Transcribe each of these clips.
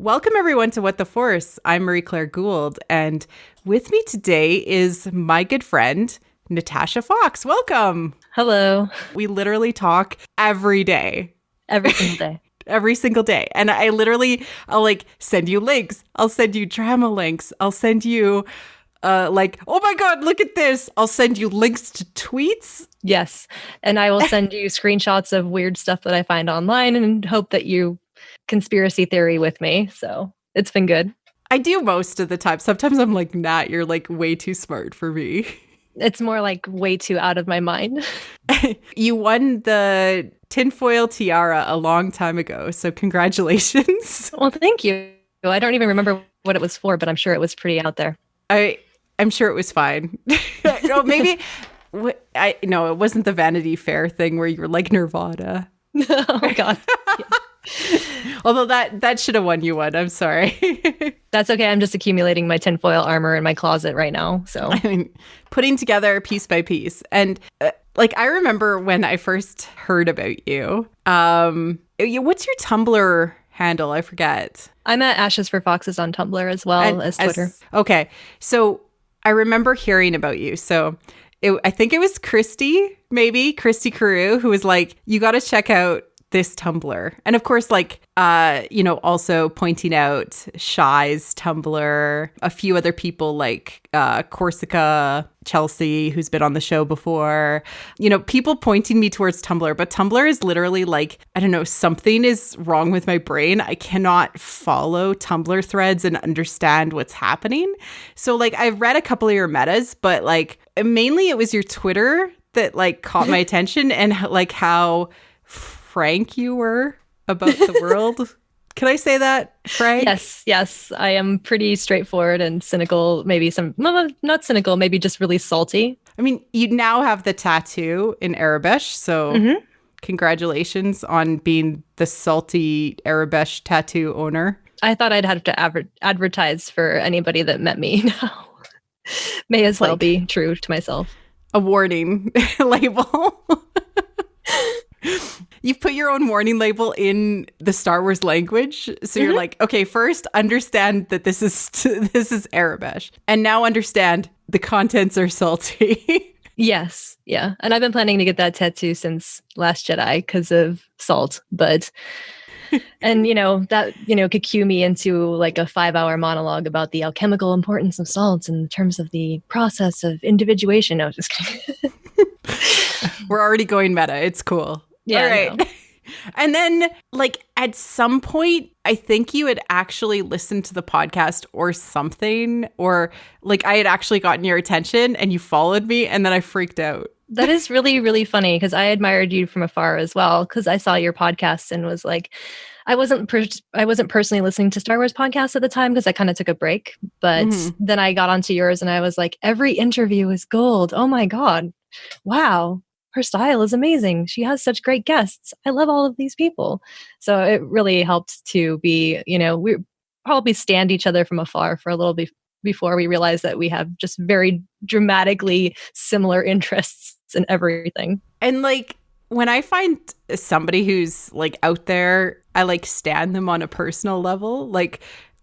Welcome everyone to What the Force. I'm Marie-Claire Gould, and with me today is my good friend, Natasha Fox. Welcome. Hello. We literally talk every day. Every single day. Every single day. And I'll like send you links. I'll send you drama links. I'll send you oh my God, look at this. I'll send you links to tweets. Yes. And I will send you screenshots of weird stuff that I find online and hope that you conspiracy theory with me. So it's been good. I do most of the time. Sometimes I'm like, Nat, you're like way too smart for me. It's more like way too out of my mind. You won the tinfoil tiara a long time ago. So congratulations. Well, thank you. I don't even remember what it was for, but I'm sure it was pretty out there. I'm sure it was fine. No, maybe it wasn't the Vanity Fair thing where you were like Nirvana. Oh God. Yeah. Although that should have won you one. I'm sorry. That's okay. I'm just accumulating my tinfoil armor in my closet right now. So I mean, putting together piece by piece. And I remember when I first heard about you. What's your Tumblr handle? I forget. I'm at Ashes for Foxes on Tumblr as well as Twitter. Okay. So I remember hearing about you. So I think it was Christy Carew, who was like, you got to check out this Tumblr. And of course, also pointing out Shy's Tumblr, a few other people like Corsica, Chelsea, who's been on the show before, people pointing me towards Tumblr. But Tumblr is literally like, I don't know, something is wrong with my brain. I cannot follow Tumblr threads and understand what's happening. So I've read a couple of your metas, but mainly it was your Twitter that caught my attention and how frank you were about the world. Can I say that, frank? Yes. I am pretty straightforward and cynical, maybe not cynical, maybe just really salty. I mean, you now have the tattoo in Arabesh, so Congratulations on being the salty Arabesh tattoo owner. I thought I'd have to advertise for anybody that met me now. May as well be true to myself. A warning label. You've put your own warning label in the Star Wars language. So you're like, okay, first understand that this is Arabesh. And now understand the contents are salty. Yes. Yeah. And I've been planning to get that tattoo since Last Jedi because of salt. But, and that could cue me into like a 5-hour monologue about the alchemical importance of salt in terms of the process of individuation. No, just kidding. We're already going meta. It's cool. Yeah. All right. And then at some point, I think you had actually listened to the podcast or something, or I had actually gotten your attention and you followed me and then I freaked out. That is really, really funny because I admired you from afar as well because I saw your podcast and was like, I wasn't personally listening to Star Wars podcasts at the time because I kind of took a break. But then I got onto yours and I was like, every interview is gold. Oh my God. Wow. Her style is amazing. She has such great guests. I love all of these people. So it really helped to be, we probably stand each other from afar for a little bit before we realize that we have just very dramatically similar interests in everything. And when I find somebody who's out there, I stand them on a personal level.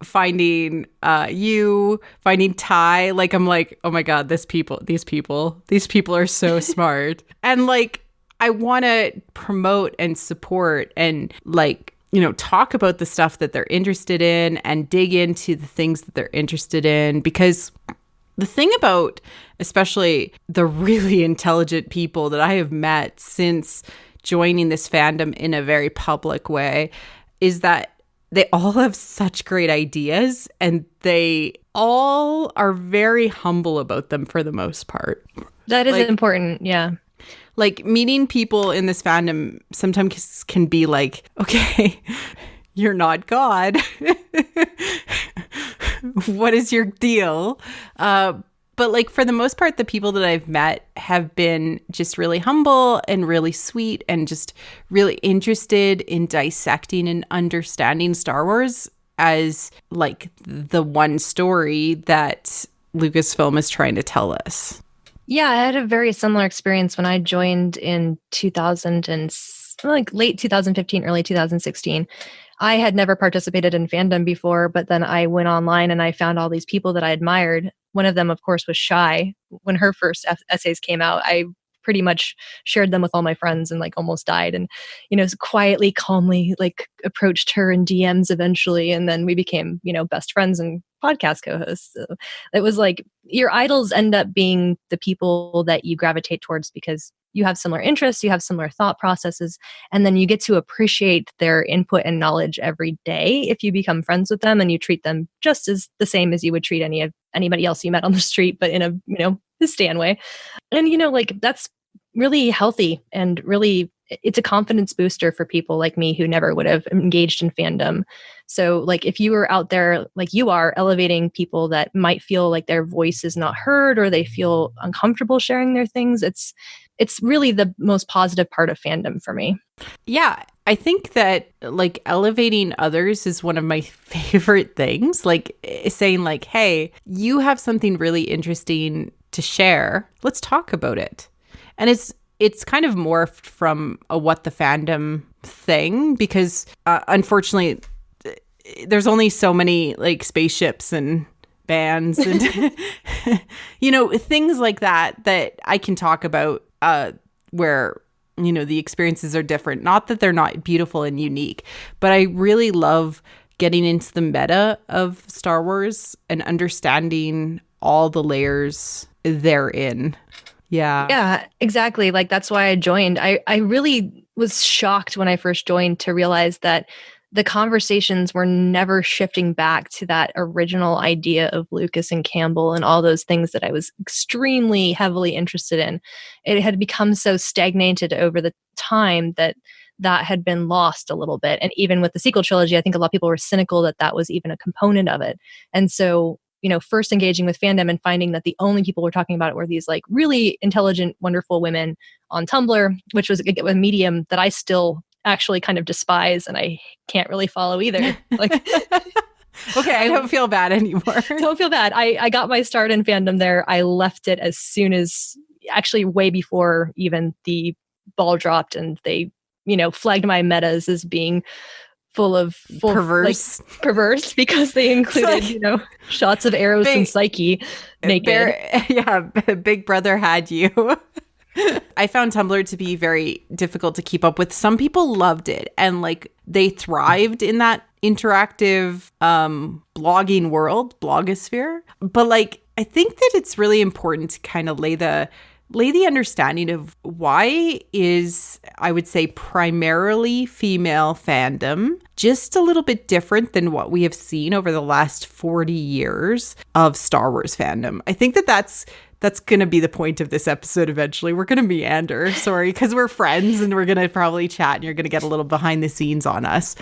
Finding finding Ty, I'm like, oh my God, these people are so smart. And I want to promote and support and talk about the stuff that they're interested in and dig into the things that they're interested in. Because the thing about especially the really intelligent people that I have met since joining this fandom in a very public way is that they all have such great ideas and they all are very humble about them for the most part. That is important. Yeah. Meeting people in this fandom sometimes can be okay, you're not God. What is your deal? But for the most part, the people that I've met have been just really humble and really sweet and just really interested in dissecting and understanding Star Wars as the one story that Lucasfilm is trying to tell us. Yeah, I had a very similar experience when I joined in 2000 and late 2015, early 2016. I had never participated in fandom before, but then I went online and I found all these people that I admired. One of them, of course, was Shy. When her first essays came out, I pretty much shared them with all my friends and like almost died. And, quietly, calmly, like approached her in DMs eventually. And then we became, best friends and podcast co-hosts. So it was like your idols end up being the people that you gravitate towards because you have similar interests, you have similar thought processes, and then you get to appreciate their input and knowledge every day if you become friends with them and you treat them just as the same as you would treat anybody else you met on the street, but in a, Stan way. And, like that's really healthy and really it's a confidence booster for people like me who never would have engaged in fandom. So like if you were out there like you are elevating people that might feel like their voice is not heard or they feel uncomfortable sharing their things, it's really the most positive part of fandom for me. Yeah, I think that like elevating others is one of my favorite things. Like saying like, hey, you have something really interesting to share. Let's talk about it. And it's kind of morphed from a what the fandom thing because unfortunately there's only so many like spaceships and bands and things like that I can talk about where the experiences are different. Not that they're not beautiful and unique, but I really love getting into the meta of Star Wars and understanding all the layers therein. Yeah, exactly. Like that's why I joined. I really was shocked when I first joined to realize that the conversations were never shifting back to that original idea of Lucas and Campbell and all those things that I was extremely heavily interested in. It had become so stagnated over the time that had been lost a little bit. And even with the sequel trilogy, I think a lot of people were cynical that was even a component of it. And so first engaging with fandom and finding that the only people were talking about it were these like really intelligent, wonderful women on Tumblr, which was a medium that I still actually kind of despise and I can't really follow either. Like, okay, I don't feel bad anymore. Don't feel bad. I got my start in fandom there. I left it as soon as, actually way before even the ball dropped and they, flagged my metas as being perverse because they included like, shots of Eros and Psyche naked. Big Brother had you. I found Tumblr to be very difficult to keep up with. Some people loved it and like they thrived in that interactive blogging world, blogosphere. But like I think that it's really important to kind of lay the understanding of why is, I would say, primarily female fandom just a little bit different than what we have seen over the last 40 years of Star Wars fandom. I think that that's going to be the point of this episode eventually. We're going to meander, because we're friends and we're going to probably chat and you're going to get a little behind the scenes on us.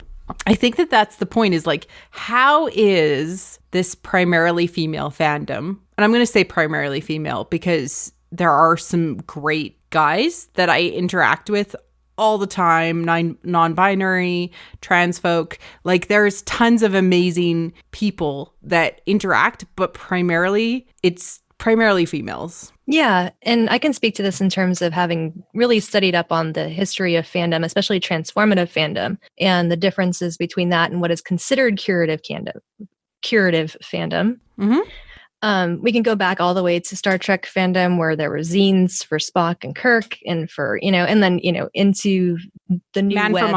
I think that that's the point is like, how is this primarily female fandom? And I'm going to say primarily female because there are some great guys that I interact with all the time, non-binary, trans folk. Like there's tons of amazing people that interact, but it's primarily females. Yeah, and I can speak to this in terms of having really studied up on the history of fandom, especially transformative fandom, and the differences between that and what is considered curative fandom. Mm-hmm. We can go back all the way to Star Trek fandom where there were zines for Spock and Kirk and for, and then, into the new Man web. from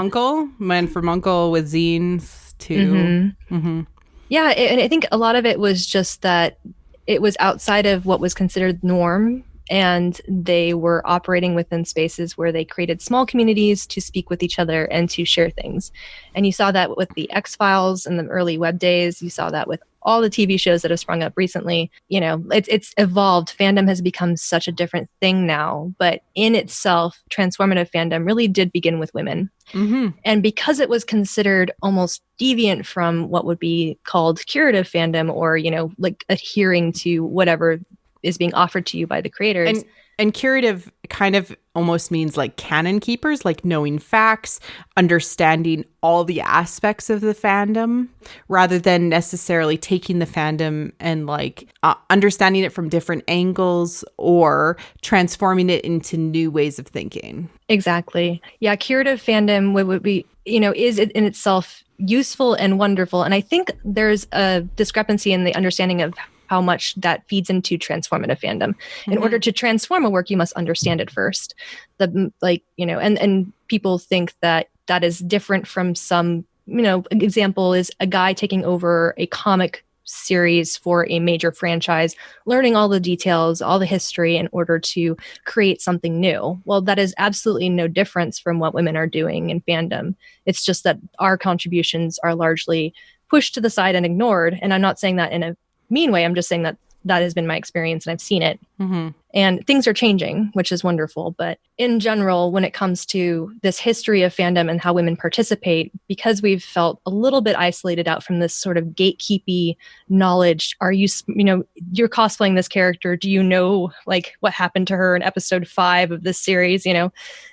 Uncle with zines too. Mm-hmm. Mm-hmm. Yeah. And I think a lot of it was just that it was outside of what was considered norm. And they were operating within spaces where they created small communities to speak with each other and to share things. And you saw that with the X-Files in the early web days. You saw that with all the TV shows that have sprung up recently. It's evolved. Fandom has become such a different thing now. But in itself, transformative fandom really did begin with women. Mm-hmm. And because it was considered almost deviant from what would be called curative fandom or, like adhering to whatever is being offered to you by the creators. And curative kind of almost means like canon keepers, like knowing facts, understanding all the aspects of the fandom, rather than necessarily taking the fandom and like understanding it from different angles or transforming it into new ways of thinking. Exactly. Yeah, curative fandom would be, is in itself useful and wonderful. And I think there's a discrepancy in the understanding of how much that feeds into transformative fandom. In order to transform a work, you must understand it first. And people think that that is different from some, example is a guy taking over a comic series for a major franchise, learning all the details, all the history in order to create something new. Well, that is absolutely no difference from what women are doing in fandom. It's just that our contributions are largely pushed to the side and ignored. And I'm not saying that in a mean way. I'm just saying that that has been my experience and I've seen it. And things are changing, which is wonderful. But in general, when it comes to this history of fandom and how women participate, because we've felt a little bit isolated out from this sort of gatekeepy knowledge, are you, you're cosplaying this character. Do you know like what happened to her in episode 5 of this series?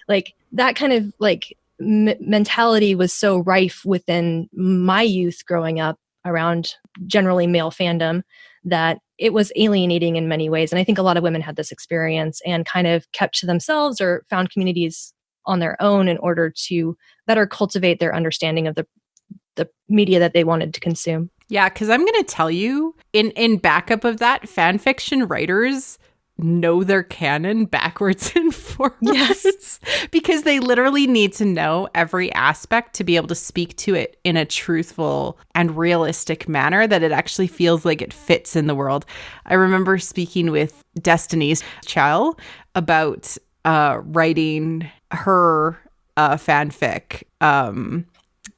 Like that kind of like mentality was so rife within my youth growing up around generally male fandom that it was alienating in many ways. And I think a lot of women had this experience and kind of kept to themselves or found communities on their own in order to better cultivate their understanding of the media that they wanted to consume. Yeah, because I'm going to tell you, in backup of that, fan fiction writers know their canon backwards and forwards. Yes. Because they literally need to know every aspect to be able to speak to it in a truthful and realistic manner that it actually feels like it fits in the world. I remember speaking with Destiny's Child about writing her fanfic.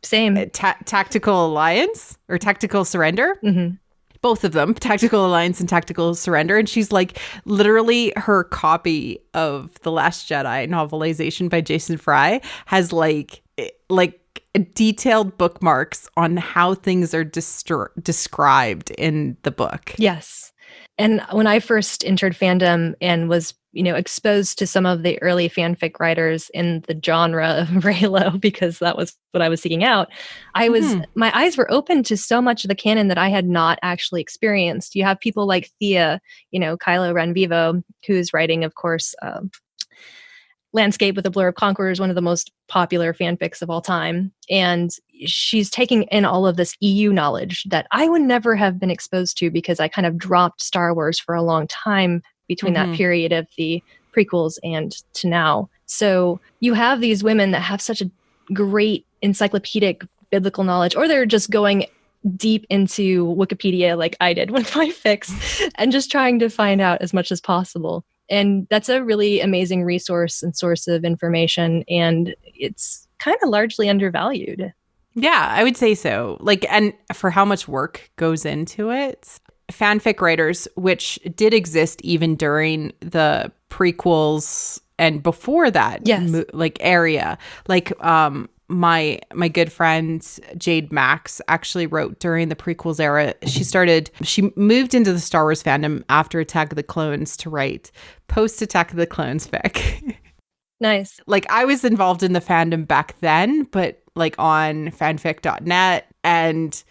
Same. Tactical Alliance or Tactical Surrender. Both of them, Tactical Alliance and Tactical Surrender. And she's like, literally her copy of The Last Jedi novelization by Jason Fry has like detailed bookmarks on how things are described in the book. Yes. And when I first entered fandom and was, exposed to some of the early fanfic writers in the genre of Raylo, because that was what I was seeking out, my eyes were open to so much of the canon that I had not actually experienced. You have people like Thea, Kylo Ren Vivo, who's writing, of course, Landscape with a Blur of Conquerors, one of the most popular fanfics of all time. And she's taking in all of this EU knowledge that I would never have been exposed to because I kind of dropped Star Wars for a long time between that period of the prequels and to now. So you have these women that have such a great encyclopedic biblical knowledge, or they're just going deep into Wikipedia like I did with my fics and just trying to find out as much as possible. And that's a really amazing resource and source of information. And it's kind of largely undervalued. Yeah, I would say so. Like, and for how much work goes into it. Fanfic writers, which did exist even during the prequels and before that, area. Like, my good friend Jade Max actually wrote during the prequels era. She moved into the Star Wars fandom after Attack of the Clones to write post Attack of the Clones fic. Nice. Like, I was involved in the fandom back then, but like on fanfic.net and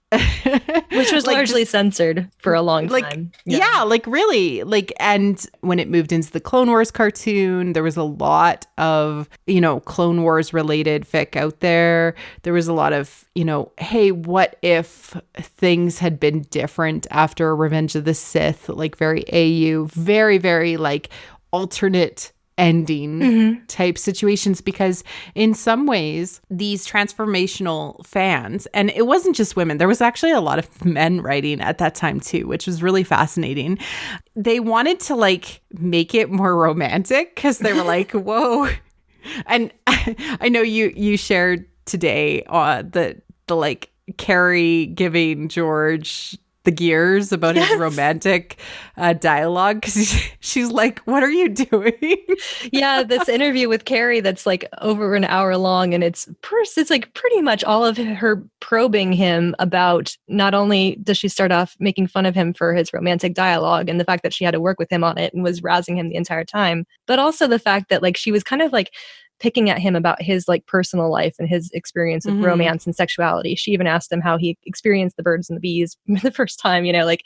which was like largely censored for a long time. Yeah, like really, like, and when it moved into the Clone Wars cartoon, there was a lot of, Clone Wars related fic out there. There was a lot of, hey, what if things had been different after Revenge of the Sith, like very AU, very, very like alternate ending type situations, because in some ways these transformational fans, and it wasn't just women, there was actually a lot of men writing at that time too, which was really fascinating. They wanted to like make it more romantic because they were like, whoa. And I know you shared today the like Carrie giving George the gears about his romantic dialogue, because she's like, what are you doing? Yeah, this interview with Carrie that's like over an hour long, and it's like pretty much all of her probing him about, not only does she start off making fun of him for his romantic dialogue and the fact that she had to work with him on it and was razzing him the entire time, but also the fact that like she was kind of like picking at him about his like personal life and his experience of romance and sexuality. She even asked him how he experienced the birds and the bees the first time, like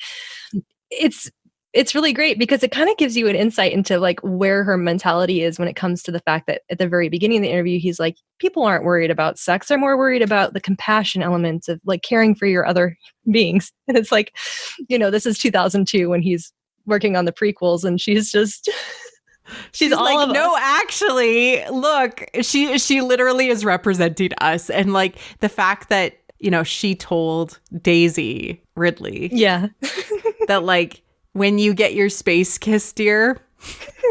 it's really great because it kind of gives you an insight into like where her mentality is when it comes to the fact that at the very beginning of the interview, he's like, people aren't worried about sex. They're more worried about the compassion element of like caring for your other beings. And it's like, this is 2002 when he's working on the prequels, and she's just... She's all like, no, actually, look, she literally is representing us. And like the fact that, she told Daisy Ridley. Yeah. that like, when you get your space kiss, dear.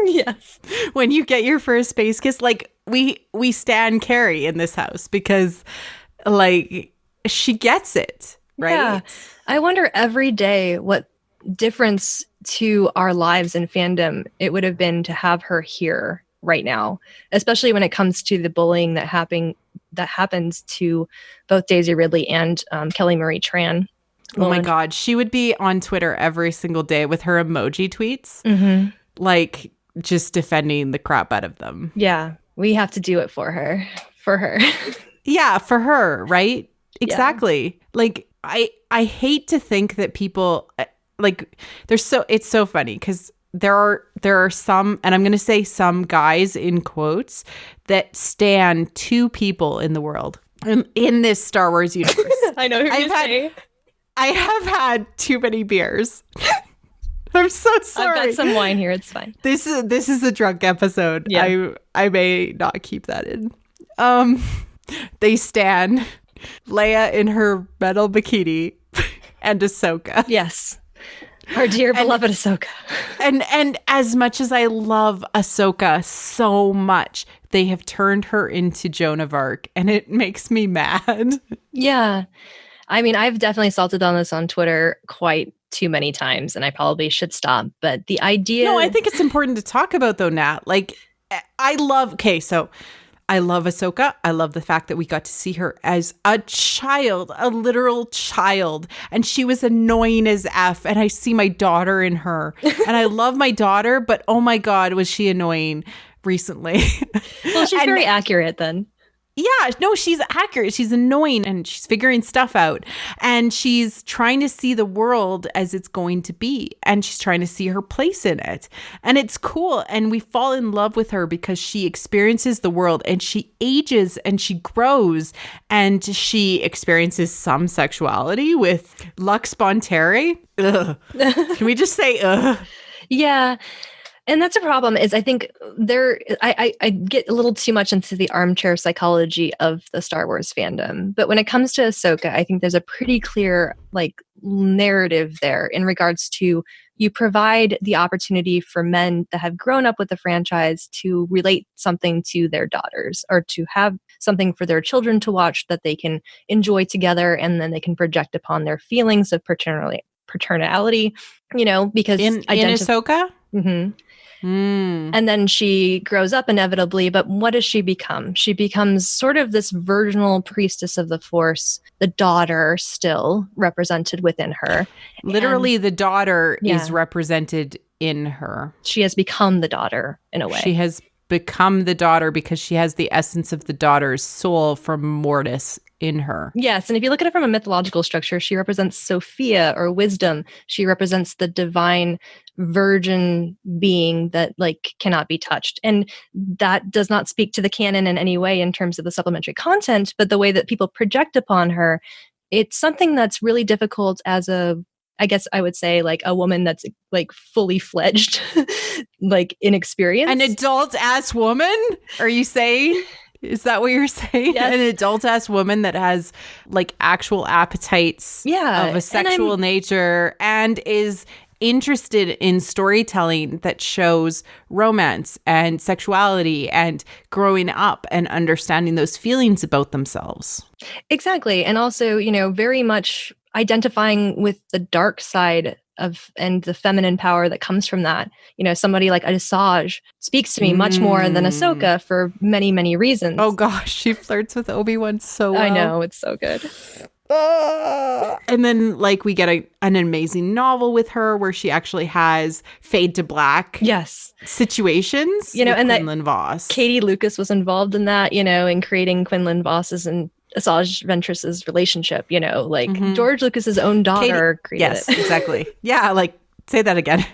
Yes. When you get your first space kiss, like we stan Carrie in this house because like she gets it. Right. Yeah. I wonder every day what difference to our lives in fandom it would have been to have her here right now, especially when it comes to the bullying that happens to both Daisy Ridley and Kelly Marie Tran. Oh my God, she would be on Twitter every single day with her emoji tweets, like just defending the crap out of them. Yeah, we have to do it for her. Yeah, for her, right? Exactly. Yeah. Like I hate to think that people like it's so funny because there are some, and I'm going to say some guys in quotes, that stan two people in the world in this Star Wars universe. I know who you're saying. I have had too many beers. I'm so sorry. I've got some wine here. It's fine. This is a drunk episode. Yeah. I may not keep that in. They stan Leia in her metal bikini and Ahsoka. Yes. Our dear beloved Ahsoka. And as much as I love Ahsoka so much, they have turned her into Joan of Arc, and it makes me mad. Yeah. I mean, I've definitely salted on this on Twitter quite too many times, and I probably should stop. But the idea... No, I think it's important to talk about, though, Nat. Like, I love Ahsoka. I love the fact that we got to see her as a child, a literal child. And she was annoying as F. And I see my daughter in her. And I love my daughter, but oh my God, was she annoying recently. Well, she's very accurate then. Yeah, no, she's accurate. She's annoying and she's figuring stuff out. And she's trying to see the world as it's going to be. And she's trying to see her place in it. And it's cool. And we fall in love with her because she experiences the world and she ages and she grows. And she experiences some sexuality with Lux Bonteri. Ugh. Can we just say ugh? Yeah. And that's a problem is I think I get a little too much into the armchair psychology of the Star Wars fandom. But when it comes to Ahsoka, I think there's a pretty clear like narrative there in regards to you provide the opportunity for men that have grown up with the franchise to relate something to their daughters or to have something for their children to watch that they can enjoy together, and then they can project upon their feelings of paternality, because in Ahsoka? Mm-hmm. And then she grows up inevitably, but what does she become? She becomes sort of this virginal priestess of the Force, the daughter still represented within her. Literally, the daughter is represented in her. She has become the daughter in a way. She has become the daughter because she has the essence of the daughter's soul from Mortis in her. Yes, and if you look at it from a mythological structure, she represents Sophia or wisdom. She represents the divine virgin being that like cannot be touched. And that does not speak to the canon in any way in terms of the supplementary content, but the way that people project upon her, it's something that's really difficult as I guess I would say like a woman that's like fully fledged, like inexperienced. An adult ass woman? Are you saying? Is that what you're saying? Yes. An adult ass woman that has like actual appetites of a sexual nature and is interested in storytelling that shows romance and sexuality and growing up and understanding those feelings about themselves. Exactly. And also, very much identifying with the dark side of and the feminine power that comes from that. Somebody like Asajj speaks to me much more than Ahsoka for many, many reasons. Oh gosh, she flirts with Obi-Wan so well. I know, it's so good. And then like we get an amazing novel with her where she actually has fade to black situations, and Quinlan Vos. Katie Lucas was involved in that, in creating Quinlan Vos's and Asajj Ventress's relationship, George Lucas's own daughter created it. Yes, exactly. Yeah, like say that again.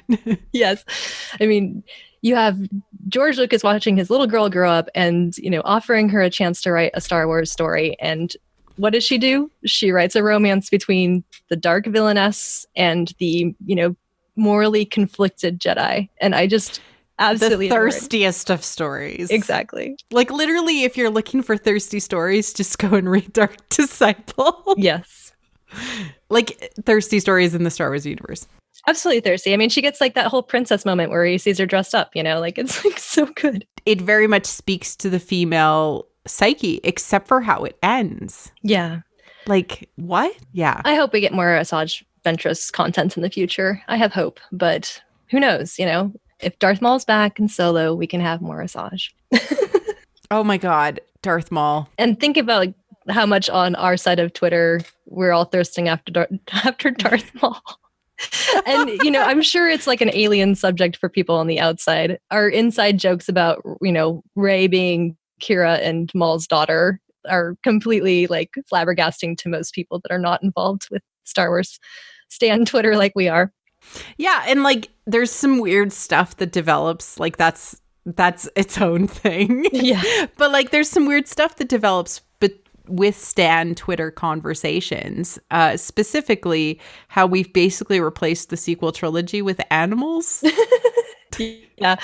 Yes. I mean, you have George Lucas watching his little girl grow up and, offering her a chance to write a Star Wars story. And what does she do? She writes a romance between the dark villainess and the, morally conflicted Jedi. And I just absolutely the thirstiest of stories. Exactly. Like literally, if you're looking for thirsty stories, just go and read Dark Disciple. Yes. Like thirsty stories in the Star Wars universe. Absolutely thirsty. I mean, she gets like that whole princess moment where he sees her dressed up, like it's like so good. It very much speaks to the female psyche, except for how it ends. Yeah. Like, what? Yeah. I hope we get more Asajj Ventress content in the future. I have hope, but who knows, If Darth Maul's back in Solo, we can have more Asajj. Oh my God, Darth Maul. And think about how much on our side of Twitter we're all thirsting after Darth Maul. And, I'm sure it's like an alien subject for people on the outside. Our inside jokes about, Rey being Kira and Maul's daughter are completely like flabbergasting to most people that are not involved with Star Wars stan Twitter like we are. Yeah, and like there's some weird stuff that develops, like that's its own thing. Yeah. But like there's some weird stuff that develops with stan Twitter conversations, specifically how we've basically replaced the sequel trilogy with animals. Yeah.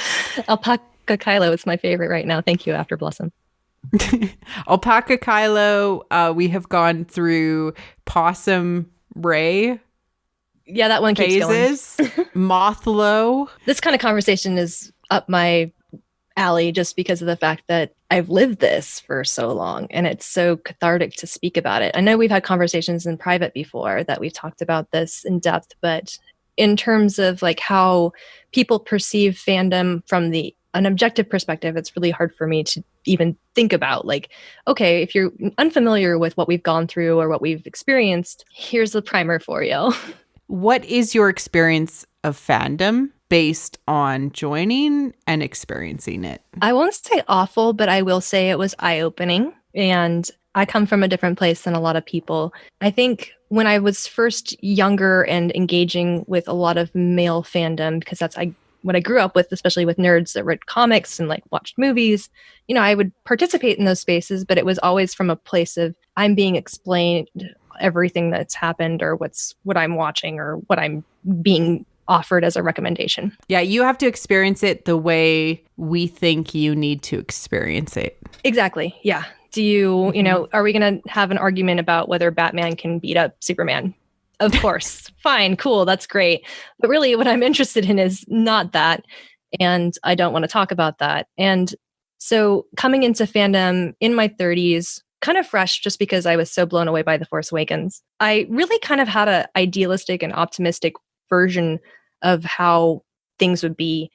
Alpaca Kylo is my favorite right now. Thank you, After Blossom. Alpaca Kylo, we have gone through Possum Rey. Yeah, that one keeps phases. Going. Mothlo. This kind of conversation is up my alley just because of the fact that I've lived this for so long and it's so cathartic to speak about it. I know we've had conversations in private before that we've talked about this in depth, but in terms of like how people perceive fandom from an objective perspective, it's really hard for me to even think about like, okay, if you're unfamiliar with what we've gone through or what we've experienced, here's the primer for you. What is your experience of fandom based on joining and experiencing it? I won't say awful, but I will say it was eye-opening. And I come from a different place than a lot of people. I think when I was first younger and engaging with a lot of male fandom, because that's what I grew up with, especially with nerds that read comics and like watched movies, I would participate in those spaces, but it was always from a place of I'm being explained everything that's happened or what I'm watching or what I'm being offered as a recommendation. Yeah, you have to experience it the way we think you need to experience it. Exactly. Yeah. Do you, are we going to have an argument about whether Batman can beat up Superman? Of course. Fine. Cool. That's great. But really what I'm interested in is not that. And I don't want to talk about that. And so coming into fandom in my 30s, kind of fresh just because I was so blown away by The Force Awakens, I really kind of had an idealistic and optimistic version of how things would be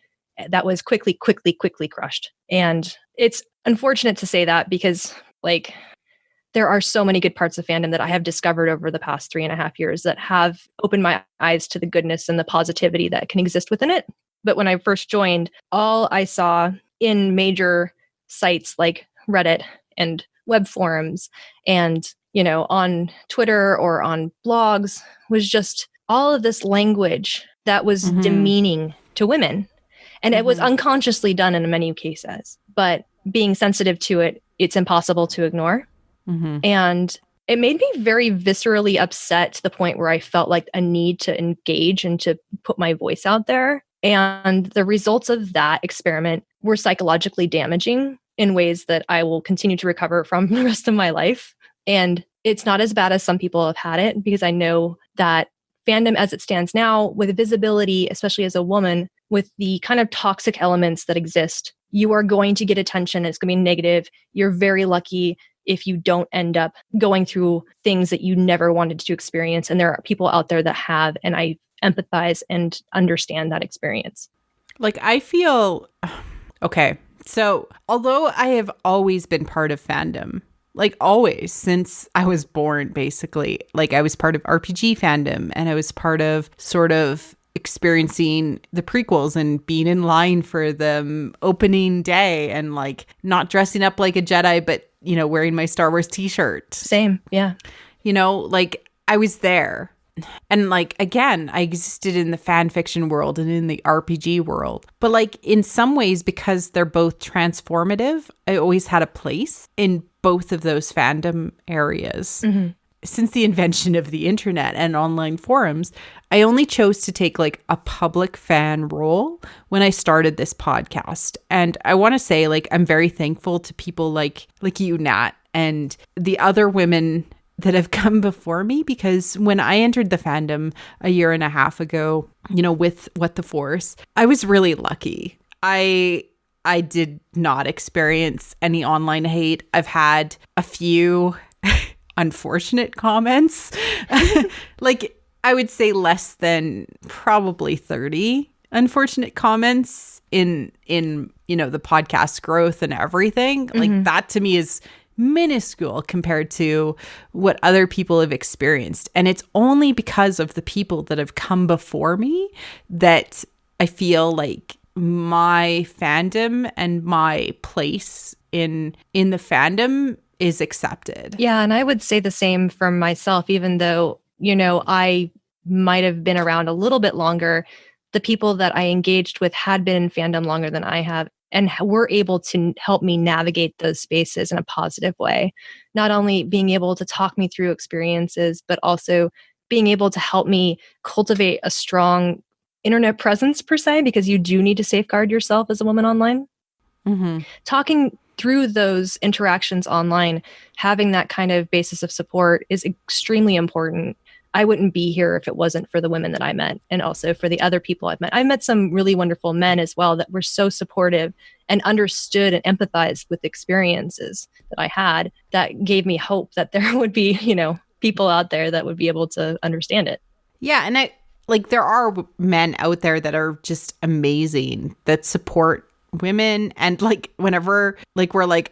that was quickly crushed. And it's unfortunate to say that because like there are so many good parts of fandom that I have discovered over the past 3.5 years that have opened my eyes to the goodness and the positivity that can exist within it. But when I first joined, all I saw in major sites like Reddit and web forums and, on Twitter or on blogs was just all of this language that was demeaning to women. And it was unconsciously done in many cases, but being sensitive to it, it's impossible to ignore. And it made me very viscerally upset to the point where I felt like a need to engage and to put my voice out there. And the results of that experiment were psychologically damaging in ways that I will continue to recover from the rest of my life. And it's not as bad as some people have had it because I know that fandom as it stands now, with visibility, especially as a woman, with the kind of toxic elements that exist, you are going to get attention. It's going to be negative. You're very lucky if you don't end up going through things that you never wanted to experience. And there are people out there that have, and I empathize and understand that experience. Like, I feel, okay, so although I have always been part of fandom, like always since I was born, basically, like I was part of RPG fandom and I was part of sort of experiencing the prequels and being in line for the opening day and like not dressing up like a Jedi, but, you know, wearing my Star Wars t-shirt. Same. Yeah. You know, like I was there. And like, again, I existed in the fan fiction world and in the RPG world. But like in some ways, because they're both transformative, I always had a place in both of those fandom areas. Mm-hmm. Since the invention of the internet and online forums, I only chose to take like a public fan role when I started this podcast. And I want to say, like, I'm very thankful to people like you, Nat, and the other women that have come before me, because when I entered the fandom a year and a half ago, you know, with What the Force, I was really lucky. I did not experience any online hate. I've had a few unfortunate comments, like I would say less than probably 30 unfortunate comments in you know, the podcast growth and everything. Mm-hmm. Like that to me is minuscule compared to what other people have experienced. And it's only because of the people that have come before me that I feel like my fandom and my place in the fandom is accepted. Yeah, and I would say the same for myself, even though, you know, I might have been around a little bit longer. The people that I engaged with had been in fandom longer than I have and were able to help me navigate those spaces in a positive way. Not only being able to talk me through experiences, but also being able to help me cultivate a strong internet presence per se, because you do need to safeguard yourself as a woman online. Mm-hmm. Talking through those interactions online, having that kind of basis of support is extremely important. I wouldn't be here if it wasn't for the women that I met, and also for the other people I've met. I met some really wonderful men as well that were so supportive and understood and empathized with experiences that I had, that gave me hope that there would be, you know, people out there that would be able to understand it. Yeah. And there are men out there that are just amazing, that support women. And like whenever like we're like,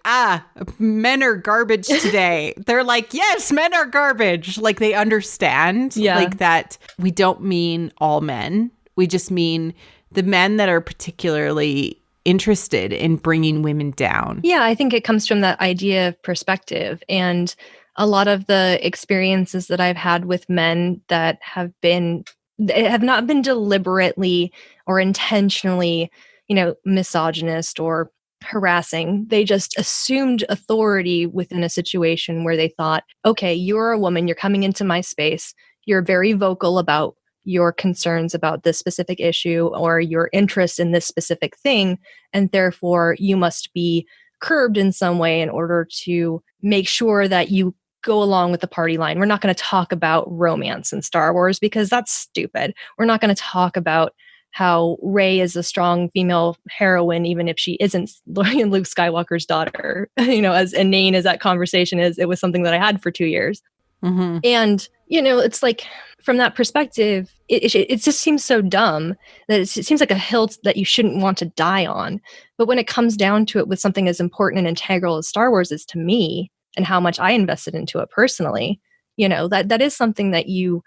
men are garbage today, they're like, yes, men are garbage. Like they understand like that we don't mean all men. We just mean the men that are particularly interested in bringing women down. Yeah, I think it comes from that idea of perspective. And a lot of the experiences that I've had with men that have not been deliberately or intentionally, you know, misogynist or harassing. They just assumed authority within a situation where they thought, okay, you're a woman, you're coming into my space, you're very vocal about your concerns about this specific issue or your interest in this specific thing, and therefore you must be curbed in some way in order to make sure that you go along with the party line. We're not going to talk about romance in Star Wars because that's stupid. We're not going to talk about how Rey is a strong female heroine, even if she isn't Luke Skywalker's daughter. You know, as inane as that conversation is, it was something that I had for 2 years. Mm-hmm. And, you know, it's like, from that perspective, it just seems so dumb that it seems like a hill that you shouldn't want to die on. But when it comes down to it, with something as important and integral as Star Wars is to me, and how much I invested into it personally, you know, that is something that you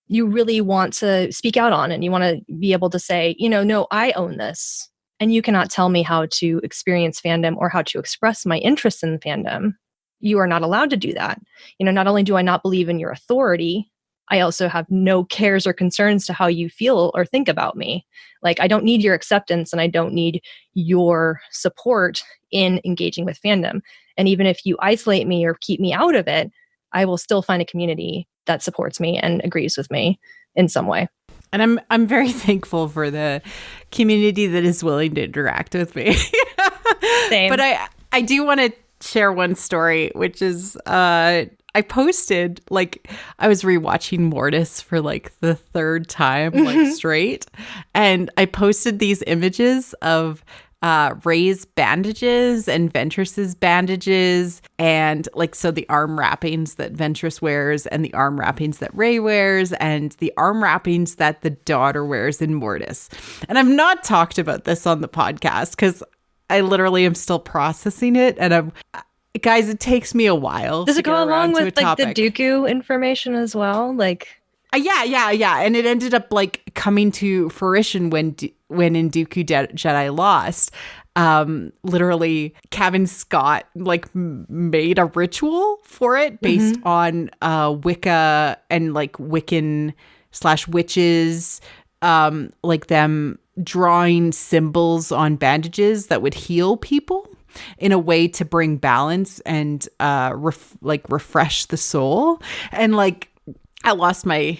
really want to speak out on, and you want to be able to say, you know, no, I own this, and you cannot tell me how to experience fandom or how to express my interest in fandom. You are not allowed to do that. You know, not only do I not believe in your authority, I also have no cares or concerns to how you feel or think about me. Like, I don't need your acceptance and I don't need your support in engaging with fandom. And even if you isolate me or keep me out of it, I will still find a community that supports me and agrees with me in some way. And I'm very thankful for the community that is willing to interact with me. Same. But I do want to share one story, which is I posted, like, I was rewatching Mortis for like the third time, like straight. And I posted these images of Rey's bandages and Ventress's bandages, and like, so the arm wrappings that Ventress wears and the arm wrappings that Rey wears and the arm wrappings that the daughter wears in Mortis. And I've not talked about this on the podcast because I literally am still processing it, and guys, it takes me a while. Does it go along with like the Dooku information as well? Like, yeah, and it ended up like coming to fruition when in Dooku Jedi Lost. Literally, Kevin Scott like made a ritual for it based on Wicca and like Wiccan/witches, like them drawing symbols on bandages that would heal people in a way to bring balance and refresh the soul. And like, I lost my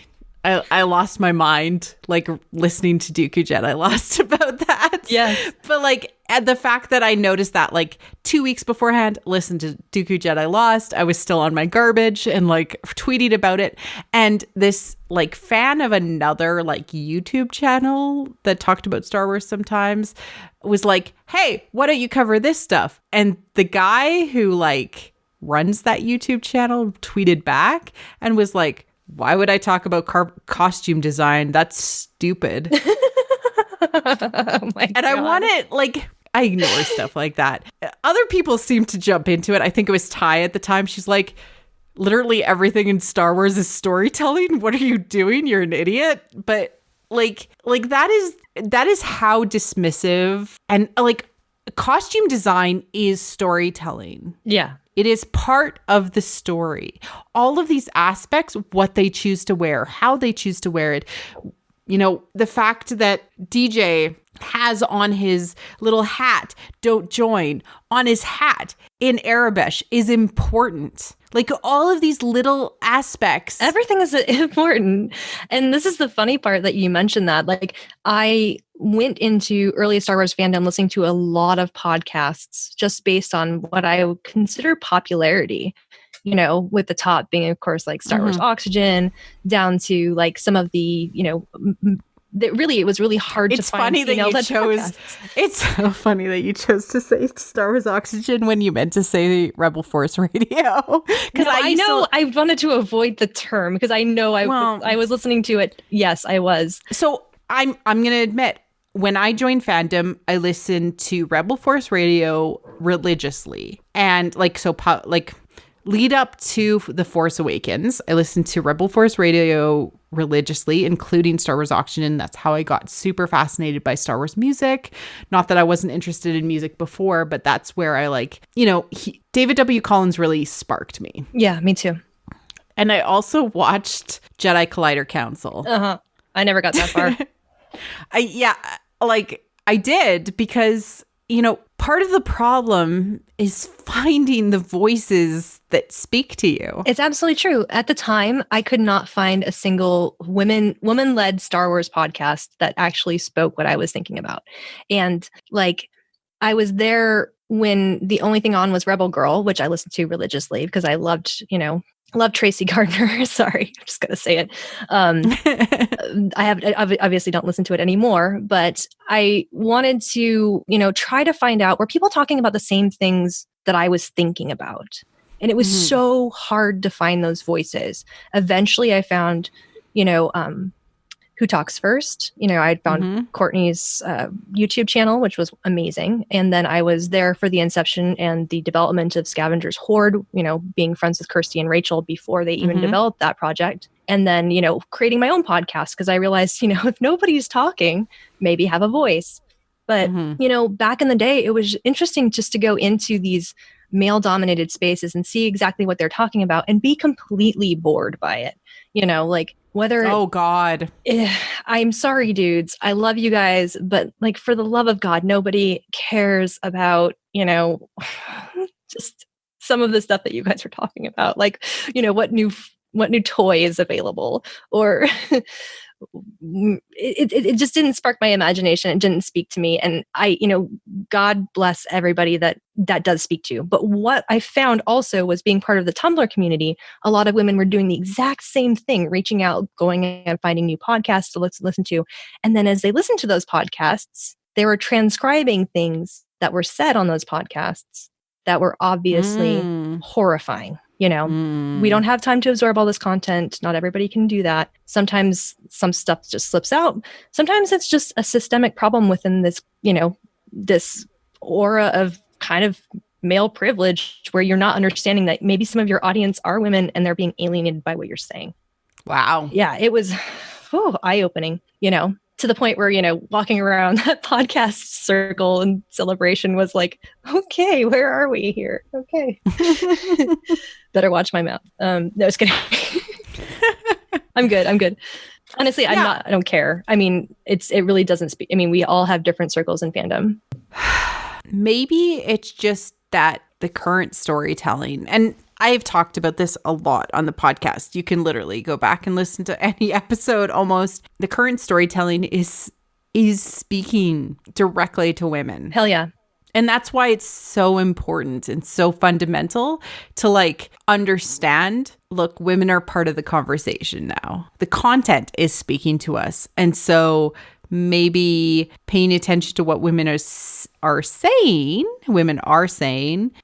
mind like listening to Dooku Jedi Lost about that. Yeah. But like, at the fact that I noticed that like 2 weeks beforehand, listened to Dooku Jedi Lost, I was still on my garbage and like tweeted about it. And this like fan of another like YouTube channel that talked about Star Wars sometimes was like, hey, why don't you cover this stuff? And the guy who like runs that YouTube channel tweeted back and was like, why would I talk about costume design? That's stupid. Oh my God. I want it like, I ignore stuff like that. Other people seem to jump into it. I think it was Ty at the time. She's like, literally everything in Star Wars is storytelling. What are you doing? You're an idiot. But like that is how dismissive, and like costume design is storytelling. Yeah. It is part of the story. All of these aspects, what they choose to wear, how they choose to wear it. You know, the fact that DJ has on his little hat, "Don't join," on his hat in Arabesh is important. Like, all of these little aspects. Everything is important. And this is the funny part that you mentioned that. Like, I went into early Star Wars fandom listening to a lot of podcasts just based on what I would consider popularity. You know, with the top being, of course, like Star Wars Oxygen, down to like some of the, you know, it was really hard to find. Funny that you chose. It's so funny that you chose to say Star Wars Oxygen when you meant to say Rebel Force Radio. Because I wanted to avoid the term because I know I was listening to it. Yes, I was. So I'm gonna admit, when I joined fandom, I listened to Rebel Force Radio religiously, and lead up to The Force Awakens, I listened to Rebel Force Radio religiously, including Star Wars Oxygen. That's how I got super fascinated by Star Wars music. Not that I wasn't interested in music before, but that's where I David W. Collins really sparked me. Yeah, me too. And I also watched Jedi Collider Council. I never got that far. I did because, you know, part of the problem is finding the voices that speak to you. It's absolutely true. At the time, I could not find a single woman-led Star Wars podcast that actually spoke what I was thinking about. And like, I was there when the only thing on was Rebel Girl, which I listened to religiously because I loved Tracy Gardner. Sorry, I'm just going to say it. I obviously don't listen to it anymore, but I wanted to, try to find out, were people talking about the same things that I was thinking about? And it was so hard to find those voices. Eventually I found, Who Talks First. I found Courtney's YouTube channel, which was amazing. And then I was there for the inception and the development of Scavenger's Horde, being friends with Kirsty and Rachel before they even developed that project. And then, creating my own podcast because I realized, if nobody's talking, maybe have a voice. But, back in the day, it was interesting just to go into these male-dominated spaces and see exactly what they're talking about and be completely bored by it. Whether oh God, I'm sorry, dudes. I love you guys, but for the love of God, nobody cares about just some of the stuff that you guys are talking about. What new toy is available, or it just didn't spark my imagination. It didn't speak to me, and God bless everybody that does speak to. But what I found also was being part of the Tumblr community. A lot of women were doing the exact same thing, reaching out, going and finding new podcasts to listen to. And then as they listened to those podcasts, they were transcribing things that were said on those podcasts that were obviously horrifying. You know, we don't have time to absorb all this content. Not everybody can do that. Sometimes some stuff just slips out. Sometimes it's just a systemic problem within this, you know, this aura of kind of male privilege where you're not understanding that maybe some of your audience are women and they're being alienated by what you're saying. Wow. Yeah, it was eye-opening, you know, to the point where, you know, walking around that podcast circle and celebration was like, okay, where are we here? Okay. Better watch my mouth. No, just kidding. I'm good. Honestly, I don't care. I mean, it really doesn't speak. I mean, we all have different circles in fandom. Maybe it's just that the current storytelling, and I've talked about this a lot on the podcast. You can literally go back and listen to any episode almost. The current storytelling is speaking directly to women. Hell yeah. And that's why it's so important and so fundamental to like understand, look, women are part of the conversation now. The content is speaking to us. And so maybe paying attention to what women are saying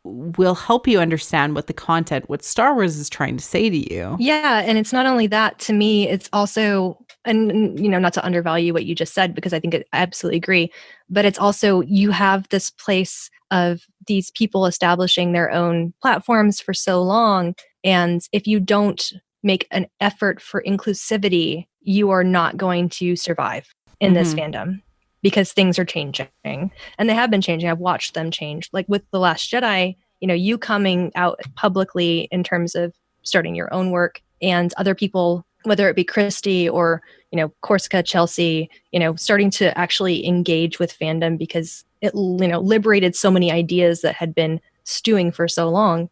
will help you understand what the content, what Star Wars is trying to say to you. Yeah. And it's not only that, to me, it's also, and you know, not to undervalue what you just said, because I think I absolutely agree, but it's also, you have this place of these people establishing their own platforms for so long. And if you don't make an effort for inclusivity, you are not going to survive in this fandom, because things are changing, and they have been changing. I've watched them change. Like with The Last Jedi, you know, you coming out publicly in terms of starting your own work, and other people, whether it be Christy or, you know, Corsica, Chelsea, you know, starting to actually engage with fandom because it, you know, liberated so many ideas that had been stewing for so long.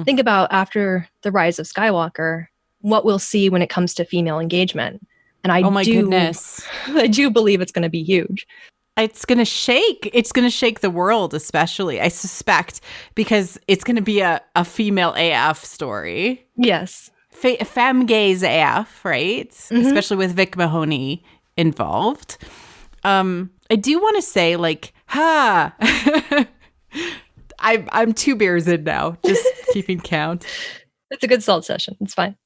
Think about after the rise of Skywalker, what we'll see when it comes to female engagement. And goodness. I do believe it's going to be huge. It's going to shake. It's going to shake the world, especially, I suspect, because it's going to be a female AF story. Yes. Femme gaze AF, right? Especially with Vic Mahoney involved. I do want to say, like, I'm 2 beers in now, just keeping count. It's a good salt session. It's fine.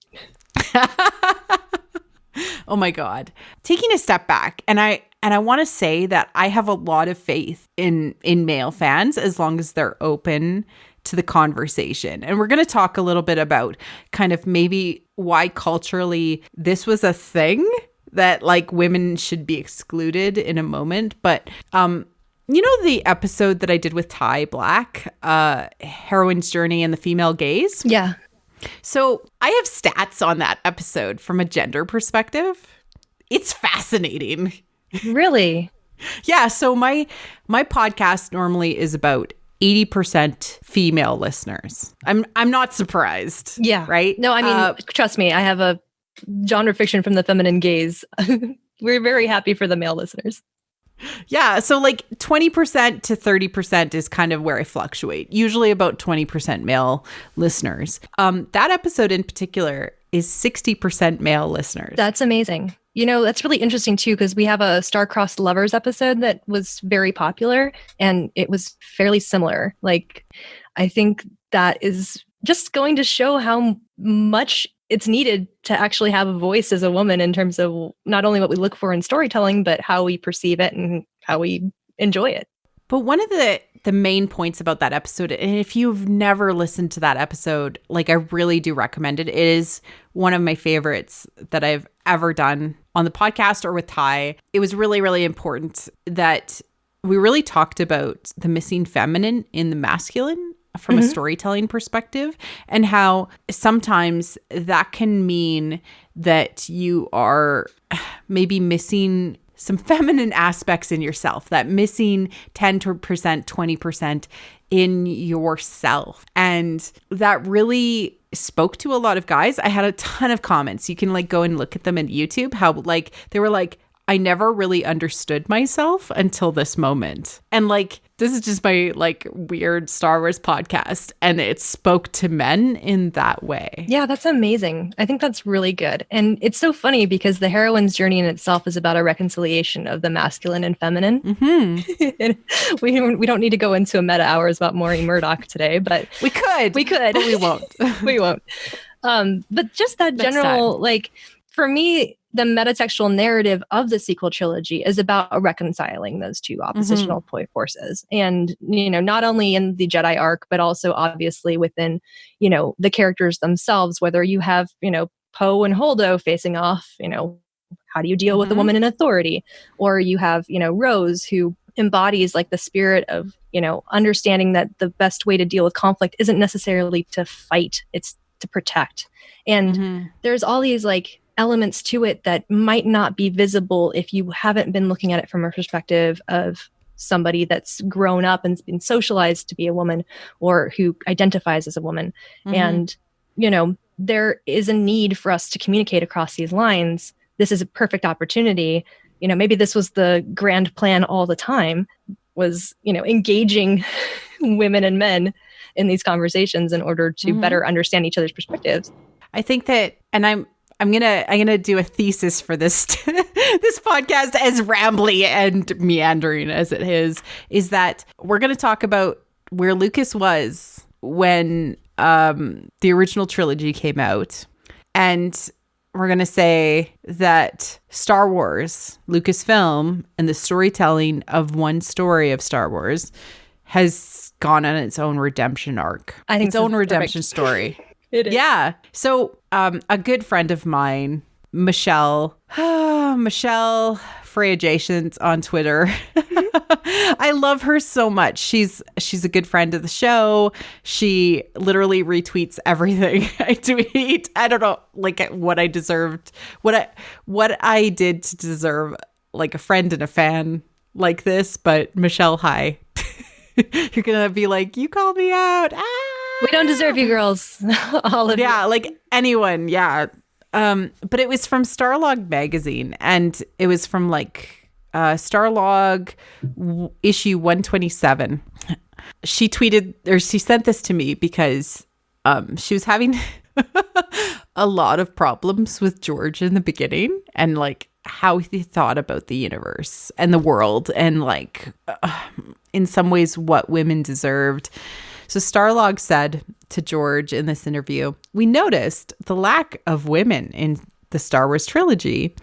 Oh my God. Taking a step back, and I want to say that I have a lot of faith in male fans as long as they're open to the conversation. And we're going to talk a little bit about kind of maybe why culturally this was a thing that like women should be excluded in a moment. But you know the episode that I did with Ty Black, Heroine's Journey and the Female Gaze? Yeah. So I have stats on that episode from a gender perspective. It's fascinating. Really? Yeah. So my podcast normally is about 80% female listeners. I'm not surprised. Yeah. Right? No, I mean, trust me, I have a genre fiction from the feminine gaze. We're very happy for the male listeners. Yeah. So like 20% to 30% is kind of where I fluctuate. Usually about 20% male listeners. That episode in particular is 60% male listeners. That's amazing. You know, that's really interesting too, because we have a Star-Crossed Lovers episode that was very popular and it was fairly similar. Like, I think that is just going to show how much it's needed to actually have a voice as a woman in terms of not only what we look for in storytelling, but how we perceive it and how we enjoy it. But one of the main points about that episode, and if you've never listened to that episode, like I really do recommend it. It is one of my favorites that I've ever done on the podcast or with Ty. It was really, really important that we really talked about the missing feminine in the masculine from a storytelling perspective, and how sometimes that can mean that you are maybe missing some feminine aspects in yourself, that missing 10%, 20% in yourself. And that really spoke to a lot of guys. I had a ton of comments. You can like go and look at them on YouTube, how like they were like, I never really understood myself until this moment. And like, this is just my like weird Star Wars podcast, and it spoke to men in that way. Yeah, that's amazing. I think that's really good. And it's so funny because the heroine's journey in itself is about a reconciliation of the masculine and feminine. Mm-hmm. we don't need to go into a meta hours about Maureen Murdoch today, but we could, but we won't. We won't. But just that general, like, for me, the metatextual narrative of the sequel trilogy is about reconciling those two oppositional forces. And, you know, not only in the Jedi arc, but also obviously within, you know, the characters themselves, whether you have, you know, Poe and Holdo facing off, you know, how do you deal with a woman in authority? Or you have, you know, Rose, who embodies like the spirit of, you know, understanding that the best way to deal with conflict isn't necessarily to fight, it's to protect. And there's all these like elements to it that might not be visible if you haven't been looking at it from a perspective of somebody that's grown up and been socialized to be a woman or who identifies as a woman. And, you know, there is a need for us to communicate across these lines. This is a perfect opportunity. You know, maybe this was the grand plan all the time, was, you know, engaging women and men in these conversations in order to better understand each other's perspectives. I think that, and I'm gonna do a thesis for this this podcast, as rambly and meandering as it is that we're gonna talk about where Lucas was when the original trilogy came out, and we're gonna say that Star Wars, Lucasfilm, and the storytelling of one story of Star Wars has gone on its own redemption arc. I think its own redemption story. It is. Yeah. So a good friend of mine, Michelle Frey Adjacent on Twitter. I love her so much. She's a good friend of the show. She literally retweets everything I tweet. I don't know, like, what I deserved, what I did to deserve like a friend and a fan like this. But Michelle, hi. You're gonna be like, you called me out. We don't deserve you, girls. All of you. Yeah, like anyone. Yeah. But it was from Starlog magazine, and it was from like Starlog issue 127. She tweeted, or she sent this to me because she was having a lot of problems with George in the beginning, and like how he thought about the universe and the world, and like in some ways what women deserved. So Starlog said to George in this interview, "We noticed the lack of women in the Star Wars trilogy.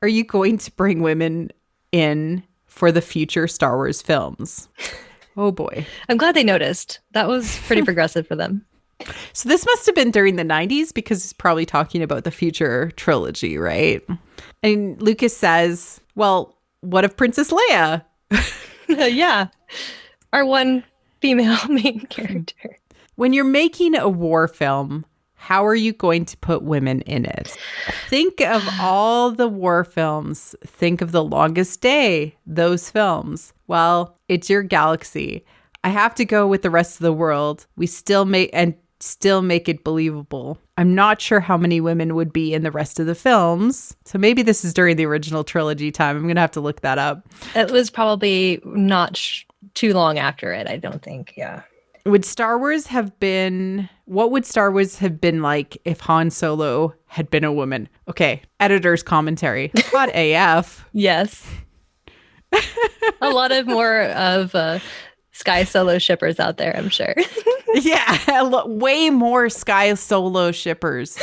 Are you going to bring women in for the future Star Wars films?" Oh boy. I'm glad they noticed. That was pretty progressive for them. So this must have been during the 90s, because he's probably talking about the future trilogy, right? And Lucas says, well, what of Princess Leia? Yeah. Our one female main character. When you're making a war film, how are you going to put women in it? Think of all the war films. Think of The Longest Day, those films. Well, it's your galaxy. I have to go with the rest of the world. We still make it believable. I'm not sure how many women would be in the rest of the films. So maybe this is during the original trilogy time. I'm going to have to look that up. It was probably not too long after it, I don't think. Yeah. What would Star Wars have been like if Han Solo had been a woman? Okay, editor's commentary. Hot AF. Yes. A lot of more of Sky Solo shippers out there, I'm sure. Yeah, way more Sky Solo shippers.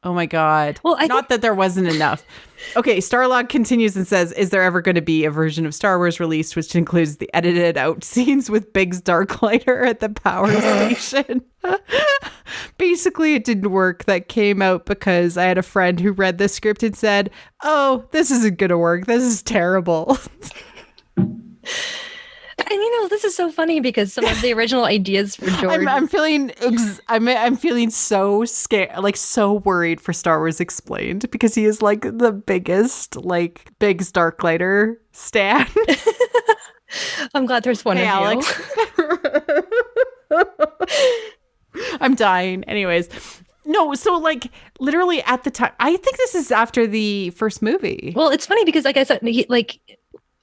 Oh my God. Well, not that there wasn't enough. Okay, Starlog continues and says, is there ever going to be a version of Star Wars released which includes the edited out scenes with Biggs Darklighter at the power station? Basically, it didn't work. That came out because I had a friend who read the script and said, oh, this isn't going to work. This is terrible. And you know, this is so funny because some of the original ideas for George. I'm feeling so scared, like so worried for Star Wars Explained, because he is like the biggest, like Biggs Darklighter stan. I'm glad there's one of Alex. You. I'm dying. Anyways. No, so like literally at the time, I think this is after the first movie. Well, it's funny because like I said,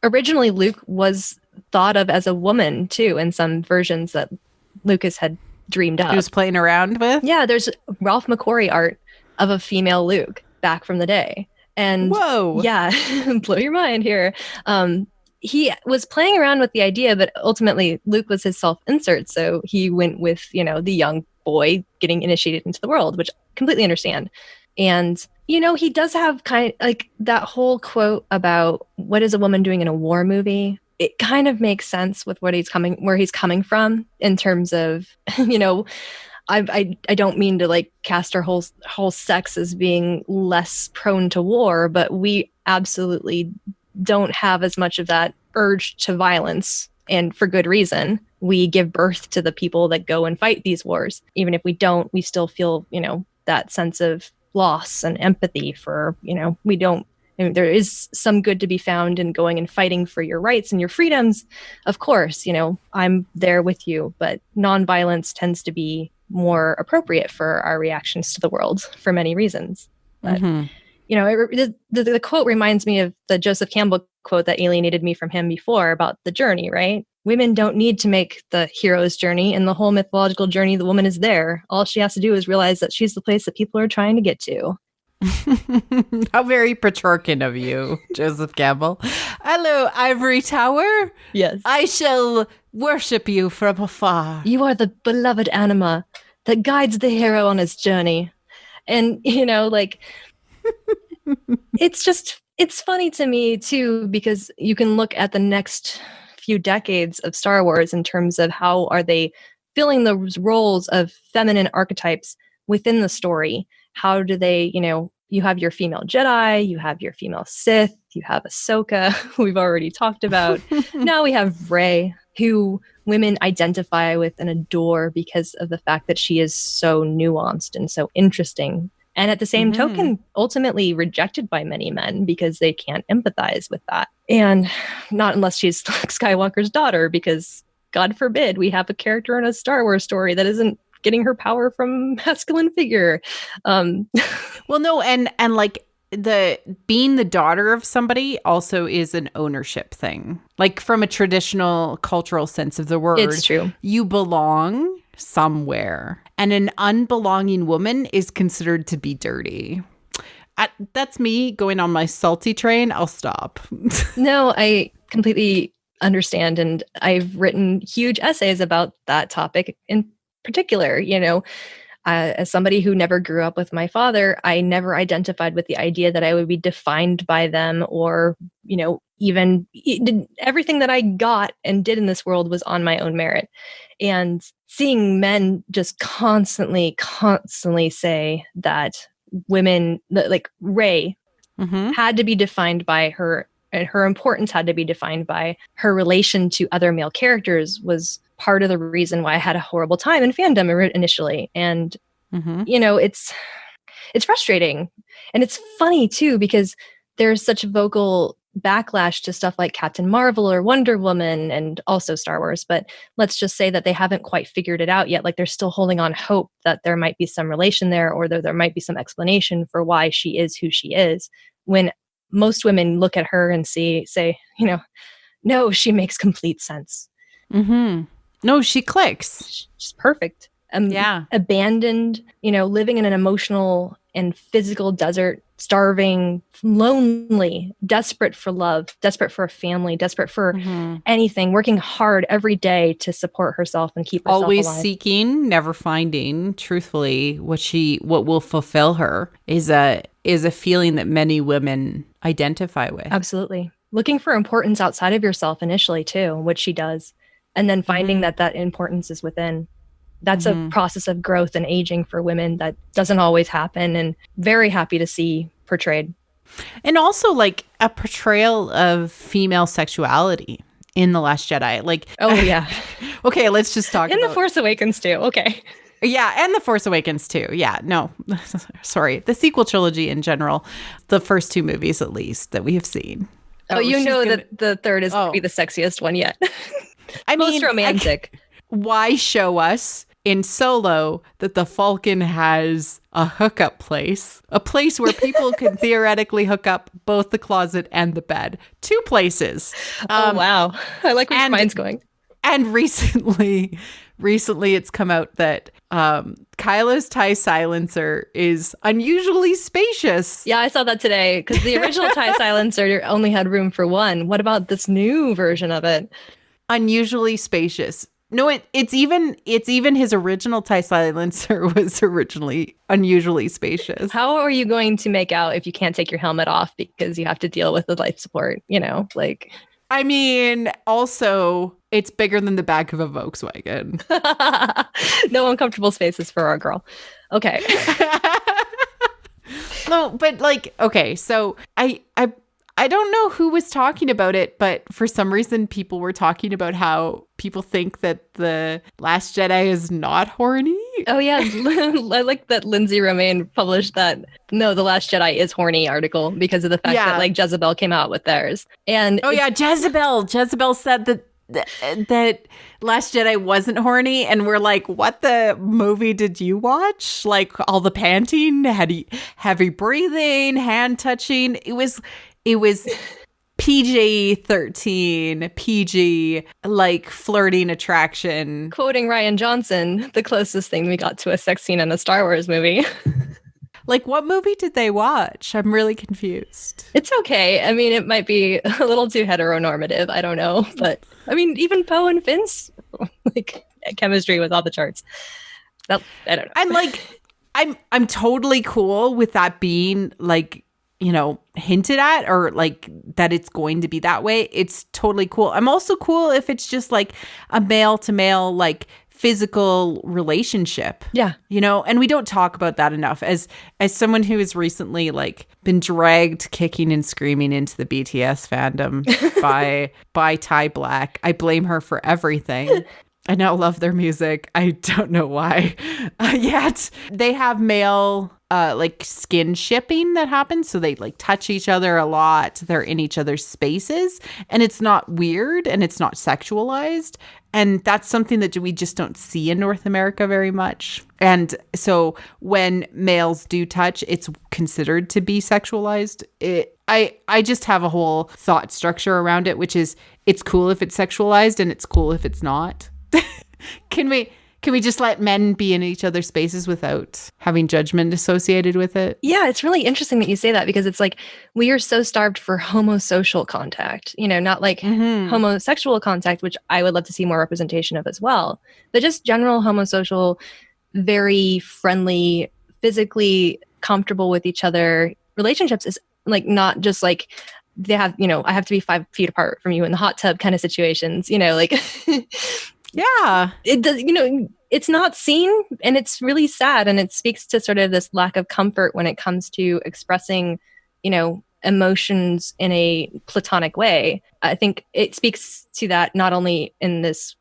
originally Luke was thought of as a woman too in some versions that Lucas had dreamed up. He was playing around with? Yeah, there's Ralph McQuarrie art of a female Luke back from the day. And whoa, yeah, blow your mind here. He was playing around with the idea, but ultimately Luke was his self-insert. So he went with, the young boy getting initiated into the world, which I completely understand. And, he does have kind of like that whole quote about what is a woman doing in a war movie. It kind of makes sense with where he's coming from in terms of, I don't mean to like cast our whole sex as being less prone to war, but we absolutely don't have as much of that urge to violence, and for good reason. We give birth to the people that go and fight these wars. Even if we don't, we still feel, that sense of loss and empathy for, we don't. There is some good to be found in going and fighting for your rights and your freedoms. Of course, I'm there with you, but nonviolence tends to be more appropriate for our reactions to the world for many reasons. But, the quote reminds me of the Joseph Campbell quote that alienated me from him before about the journey, right? Women don't need to make the hero's journey, and the whole mythological journey, the woman is there. All she has to do is realize that she's the place that people are trying to get to. How very Petrarchan of you, Joseph Campbell. Hello, Ivory Tower. Yes. I shall worship you from afar. You are the beloved anima that guides the hero on his journey. And, it's funny to me too, because you can look at the next few decades of Star Wars in terms of how are they filling those roles of feminine archetypes within the story. How do they, you have your female Jedi, you have your female Sith, you have Ahsoka, who we've already talked about. Now we have Rey, who women identify with and adore because of the fact that she is so nuanced and so interesting. And at the same token, ultimately rejected by many men because they can't empathize with that. And not unless she's Luke Skywalker's daughter, because God forbid we have a character in a Star Wars story that isn't getting her power from masculine figure. Well, no, and like the being the daughter of somebody also is an ownership thing. Like from a traditional cultural sense of the word, it's true. You belong somewhere, and an unbelonging woman is considered to be dirty. That's me going on my salty train. I'll stop. No, I completely understand, and I've written huge essays about that topic in particular. As somebody who never grew up with my father, I never identified with the idea that I would be defined by them, or even everything that I got and did in this world was on my own merit. And seeing men just constantly say that women, like Rey, had to be defined by her, and her importance had to be defined by her relation to other male characters, was part of the reason why I had a horrible time in fandom initially. And, it's frustrating. And it's funny too, because there's such vocal backlash to stuff like Captain Marvel or Wonder Woman, and also Star Wars. But let's just say that they haven't quite figured it out yet. Like they're still holding on hope that there might be some relation there, or there might be some explanation for why she is who she is, when most women look at her and say, no, she makes complete sense. No, she clicks. She's perfect. Abandoned, living in an emotional and physical desert, starving, lonely, desperate for love, desperate for a family, desperate for anything, working hard every day to support herself and keep herself always alive. Seeking, never finding. Truthfully, what will fulfill her is a feeling that many women identify with. Absolutely. Looking for importance outside of yourself initially too, which she does. And then finding that importance is within. That's a process of growth and aging for women that doesn't always happen, and very happy to see portrayed. And also like a portrayal of female sexuality in The Last Jedi. Like, oh yeah. Okay, let's just talk about The Force Awakens too. Okay. Yeah, and The Force Awakens too. Yeah, no, sorry. The sequel trilogy in general, the first two movies at least that we have seen. Oh, that the third is going to be the sexiest one yet. I mean, most romantic. Why show us in Solo that the Falcon has a hookup place, a place where people can theoretically hook up both the closet and the bed. 2 places. Oh, wow. I like where your mind's going. And recently it's come out that Kylo's TIE silencer is unusually spacious. Yeah, I saw that today because the original TIE silencer only had room for 1. What about this new version of it? Unusually spacious. No, it's even his original TIE silencer was originally unusually spacious. How are you going to make out if you can't take your helmet off because you have to deal with the life support? Like. I mean, also, it's bigger than the back of a Volkswagen. No uncomfortable spaces for our girl. Okay. No, but like, okay, so I don't know who was talking about it, but for some reason people were talking about how people think that The Last Jedi is not horny. Oh yeah, I like that Lindsay Romaine published that no, The Last Jedi is horny article because of the fact that like Jezebel came out with theirs. And Jezebel said that Last Jedi wasn't horny, and we're like, what the movie did you watch? Like all the panting, heavy breathing, hand touching. It was PG-13, PG, like flirting attraction. Quoting Ryan Johnson, the closest thing we got to a sex scene in a Star Wars movie. Like, what movie did they watch? I'm really confused. It's okay. I mean, it might be a little too heteronormative. I don't know. But, I mean, even Poe and Finn's, like, chemistry was off the charts. I don't know. And, like, I'm totally cool with that being, like, hinted at, or like that it's going to be that way. It's totally cool. I'm also cool if it's just like a male to male, like physical relationship. Yeah. And we don't talk about that enough. As someone who has recently like been dragged kicking and screaming into the BTS fandom by Ty Black, I blame her for everything. I now love their music. I don't know why yet. They have male like skin shipping that happens. So they like touch each other a lot. They're in each other's spaces, and it's not weird and it's not sexualized. And that's something that we just don't see in North America very much. And so when males do touch, it's considered to be sexualized. I just have a whole thought structure around it, which is it's cool if it's sexualized and it's cool if it's not. Can we just let men be in each other's spaces without having judgment associated with it? Yeah, it's really interesting that you say that, because it's like we are so starved for homosocial contact, not like homosexual contact, which I would love to see more representation of as well. But just general homosocial, very friendly, physically comfortable with each other relationships is like not just like they have, I have to be 5 feet apart from you in the hot tub kind of situations, like yeah, it does, it's not seen, and it's really sad. And it speaks to sort of this lack of comfort when it comes to expressing, emotions in a platonic way. I think it speaks to that not only in this,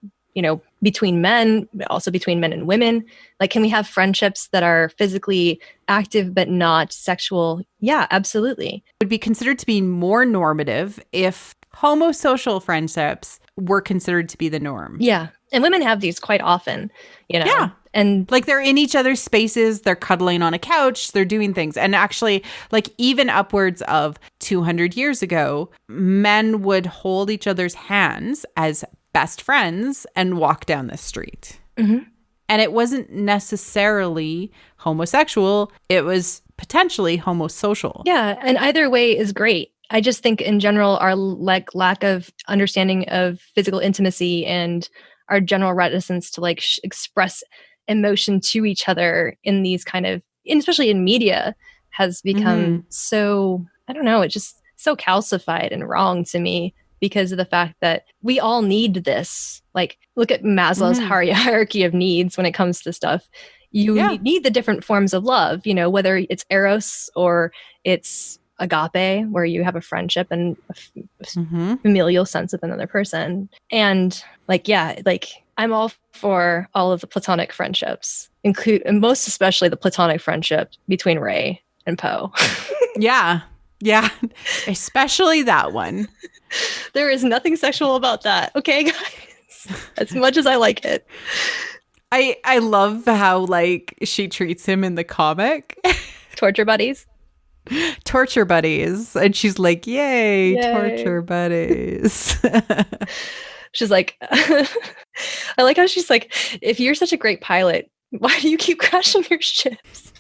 between men, but also between men and women. Like, can we have friendships that are physically active but not sexual? Yeah, absolutely. It would be considered to be more normative if homosocial friendships were considered to be the norm. Yeah. And women have these quite often, Yeah. And like they're in each other's spaces, they're cuddling on a couch, they're doing things. And actually, like even upwards of 200 years ago, men would hold each other's hands as best friends and walk down the street. Mm-hmm. And it wasn't necessarily homosexual. It was potentially homosocial. Yeah. And either way is great. I just think in general, our lack of understanding of physical intimacy and our general reticence to like express emotion to each other in these kind of, and especially in media, has become so, I don't know, it's just so calcified and wrong to me because of the fact that we all need this. Like, look at Maslow's hierarchy of needs when it comes to stuff. You need the different forms of love, whether it's eros or it's agape, where you have a friendship and a familial sense with another person. And I'm all for all of the platonic friendships, and most especially the platonic friendship between Rey and Poe. Yeah, especially that one. There is nothing sexual about that. Okay, guys, as much as I like it. I love how like she treats him in the comic. Torture buddies. Torture buddies. And she's like, yay. Torture buddies. She's like, I like how she's like, if you're such a great pilot, why do you keep crashing your ships?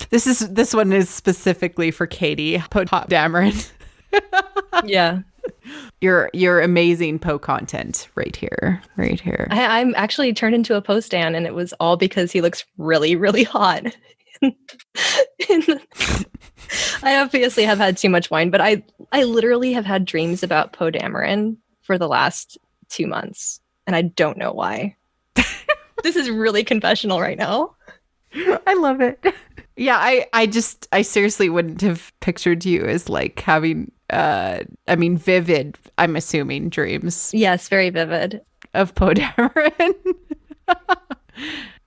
This one is specifically for Katie Dameron. Yeah. Your amazing Poe content right here. I'm actually turned into a Poe stan, and it was all because he looks really, really hot. I obviously have had too much wine, but I literally have had dreams about Poe Dameron for the last 2 months, and I don't know why. This is really confessional right now. I love it. Yeah, I seriously wouldn't have pictured you as like having vivid, I'm assuming, dreams. Yes, very vivid. Of Poe Dameron.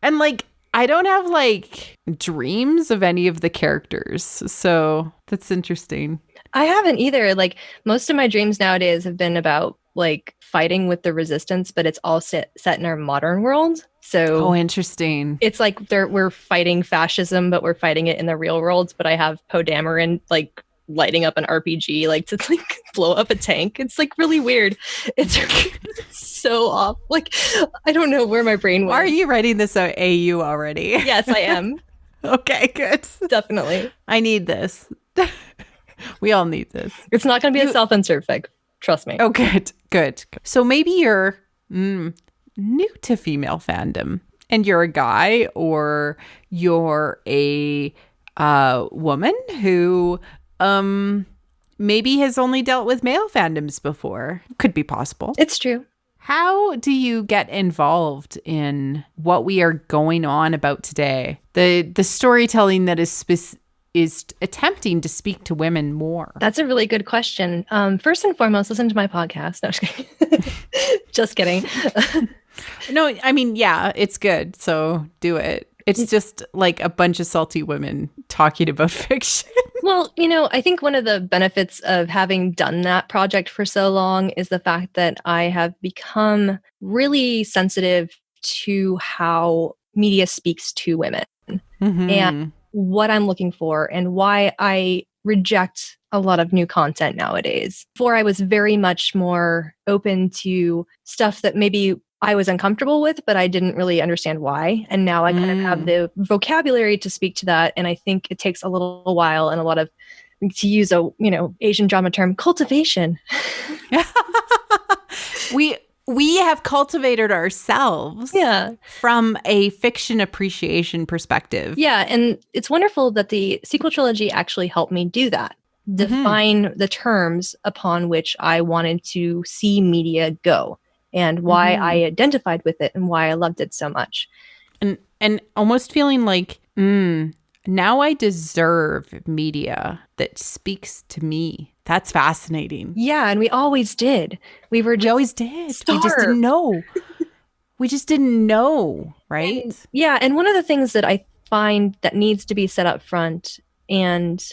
And like I don't have like dreams of any of the characters. So that's interesting. I haven't either. Like most of my dreams nowadays have been about like fighting with the resistance, but it's all set in our modern world. So interesting. It's like we're fighting fascism, but we're fighting it in the real world. But I have Poe Dameron like lighting up an RPG, like to like blow up a tank. It's like really weird. It's so off. Like I don't know where my brain went. Are you writing this out AU already? Yes, I am. Okay, good. Definitely. I need this. We all need this. It's not going to be a self-insert fic. Trust me. Oh, good. So maybe you're new to female fandom and you're a guy or you're a woman who maybe has only dealt with male fandoms before. Could be possible. It's true. How do you get involved in what we are going on about today? The storytelling that is attempting to speak to women more? That's a really good question. First and foremost, listen to my podcast. No, just kidding. No, I mean, yeah, it's good. So do it. It's just like a bunch of salty women talking about fiction. Well, I think one of the benefits of having done that project for so long is the fact that I have become really sensitive to how media speaks to women and what I'm looking for and why I reject a lot of new content nowadays. Before, I was very much more open to stuff that maybe I was uncomfortable with, but I didn't really understand why. And now I kind of have the vocabulary to speak to that. And I think it takes a little while and a lot of, to use a, Asian drama term, cultivation. We have cultivated ourselves from a fiction appreciation perspective. Yeah. And it's wonderful that the sequel trilogy actually helped me do that. Define the terms upon which I wanted to see media go. And why I identified with it and why I loved it so much. And almost feeling like, now I deserve media that speaks to me. That's fascinating. Yeah, and we always did. We always did. Starved. We just didn't know. We just didn't know, right? And one of the things that I find that needs to be set up front, and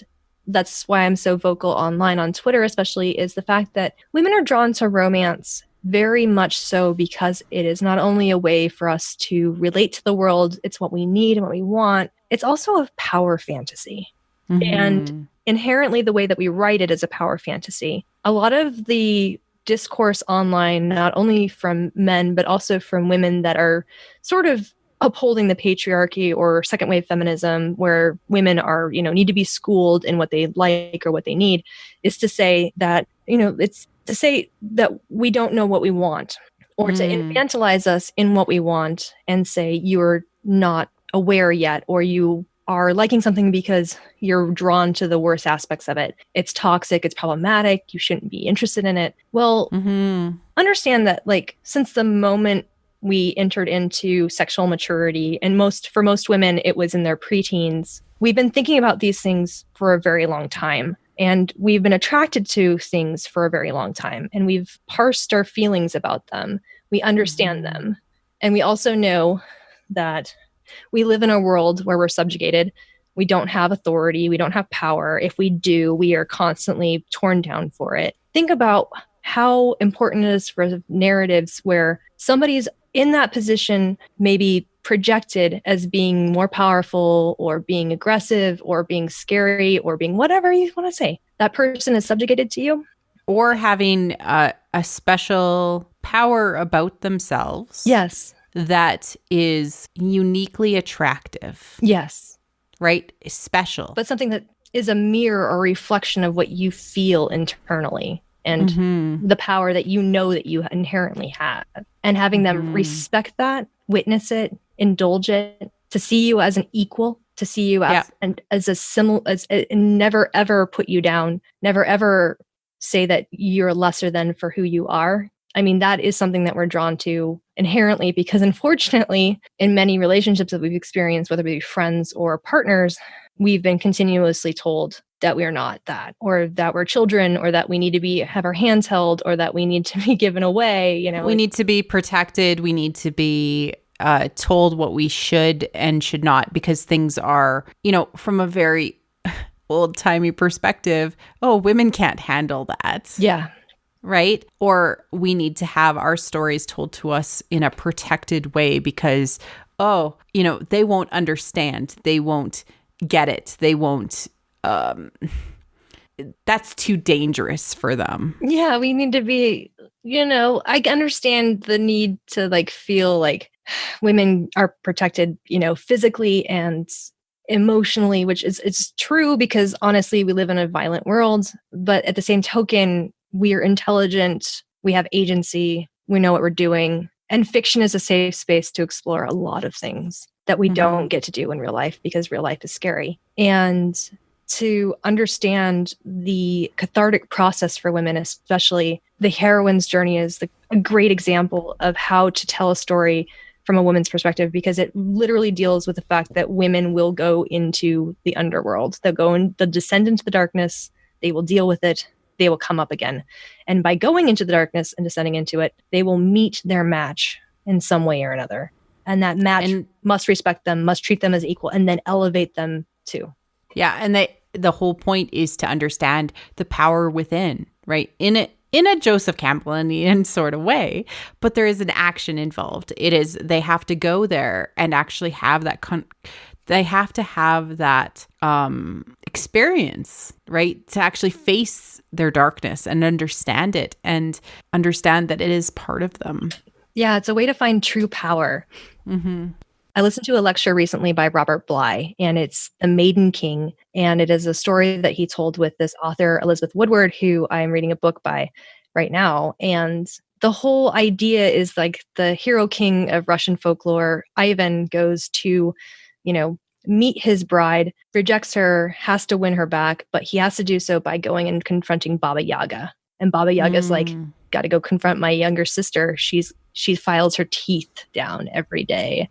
that's why I'm so vocal online on Twitter especially, is the fact that women are drawn to romance very much so because it is not only a way for us to relate to the world, it's what we need and what we want. It's also a power fantasy. And inherently the way that we write it is a power fantasy. A lot of the discourse online, not only from men, but also from women that are sort of upholding the patriarchy or second wave feminism, where women are, need to be schooled in what they like or what they need, is to say that, it's to say that we don't know what we want, or to infantilize us in what we want and say you're not aware yet, or you are liking something because you're drawn to the worst aspects of it. It's toxic, it's problematic, you shouldn't be interested in it. Well, understand that since the moment we entered into sexual maturity, and for most women, it was in their preteens, we've been thinking about these things for a very long time. And we've been attracted to things for a very long time. And we've parsed our feelings about them. We understand them. And we also know that we live in a world where we're subjugated. We don't have authority. We don't have power. If we do, we are constantly torn down for it. Think about how important it is for narratives where somebody's in that position, maybe projected as being more powerful or being aggressive or being scary or being whatever you want to say. That person is subjugated to you. Or having a special power about themselves. Yes. That is uniquely attractive. Yes. Right? Special. But something that is a mirror or reflection of what you feel internally and the power that you know that you inherently have. And having them respect that, witness it, indulge it, to see you as an equal, to see you as, and as a similar, as never ever put you down, never ever say that you're lesser than for who you are. I mean, that is something that we're drawn to inherently because unfortunately, in many relationships that we've experienced, whether it be friends or partners, we've been continuously told that we are not that, or that we're children, or that we need to have our hands held, or that we need to be given away. You know, we need to be protected. We need to be told what we should and should not, because things are, you know, from a very old-timey perspective, oh, women can't handle that. Yeah. Right? Or we need to have our stories told to us in a protected way because, oh, you know, they won't understand. They won't get it. They won't, that's too dangerous for them. Yeah, we need to be, you know, I understand the need to like feel like women are protected, you know, physically and emotionally, which is it's true because honestly, we live in a violent world. But at the same token, we are intelligent, we have agency, we know what we're doing. And fiction is a safe space to explore a lot of things that we don't get to do in real life because real life is scary. And to understand the cathartic process for women, especially the heroine's journey, is a great example of how to tell a story from a woman's perspective, because it literally deals with the fact that women will go into the underworld. They'll descend into the darkness. They will deal with it. They will come up again. And by going into the darkness and descending into it, they will meet their match in some way or another. And that match must respect them, must treat them as equal, and then elevate them too. Yeah. And the whole point is to understand the power within, right? In a Joseph Campbellian sort of way, but there is an action involved. They have to go there and actually have that, they have to have that experience, right? To actually face their darkness and understand it and understand that it is part of them. Yeah, it's a way to find true power. I listened to a lecture recently by Robert Bly, and it's The Maiden King. And it is a story that he told with this author, Elizabeth Woodward, who I'm reading a book by right now. And the whole idea is like the hero king of Russian folklore, Ivan, goes to, you know, meet his bride, rejects her, has to win her back, but he has to do so by going and confronting Baba Yaga. And Baba Yaga's like, got to go confront my younger sister. She files her teeth down every day.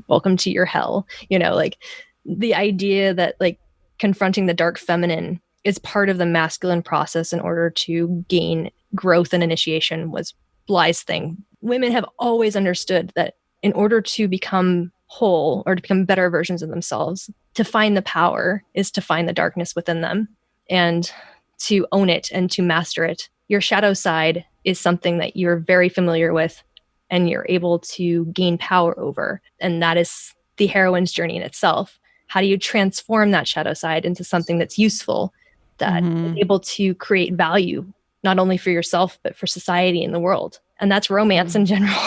Welcome to your hell. You know, like the idea that like confronting the dark feminine is part of the masculine process in order to gain growth and initiation was Bly's thing. Women have always understood that in order to become whole or to become better versions of themselves, to find the power is to find the darkness within them and to own it and to master it. Your shadow side is something that you're very familiar with and you're able to gain power over. And that is the heroine's journey in itself. How do you transform that shadow side into something that's useful, that is able to create value, not only for yourself, but for society and the world? And that's romance in general.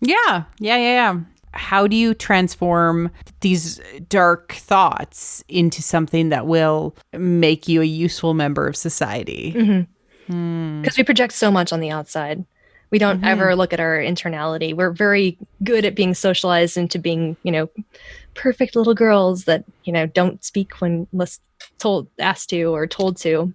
Yeah. How do you transform these dark thoughts into something that will make you a useful member of society? Because we project so much on the outside. We don't ever look at our internality. We're very good at being socialized into being, you know, perfect little girls that, you know, don't speak when asked to or told to.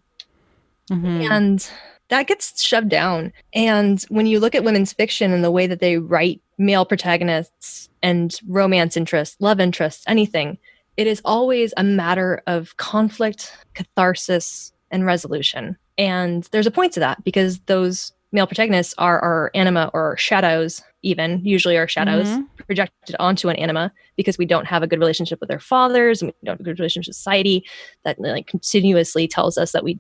And that gets shoved down. And when you look at women's fiction and the way that they write male protagonists and romance interests, love interests, anything, it is always a matter of conflict, catharsis, and resolution. And there's a point to that because those male protagonists are our anima or our shadows, even usually our shadows projected onto an anima because we don't have a good relationship with our fathers and we don't have a good relationship with society that like continuously tells us that we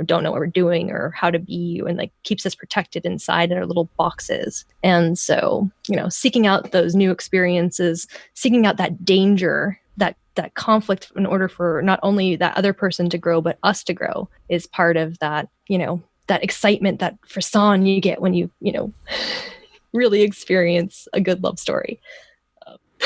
don't know what we're doing or how to be, and like keeps us protected inside our little boxes. And so, seeking out those new experiences, seeking out that danger, that conflict in order for not only that other person to grow, but us to grow is part of that, that excitement, that frisson you get when you really experience a good love story.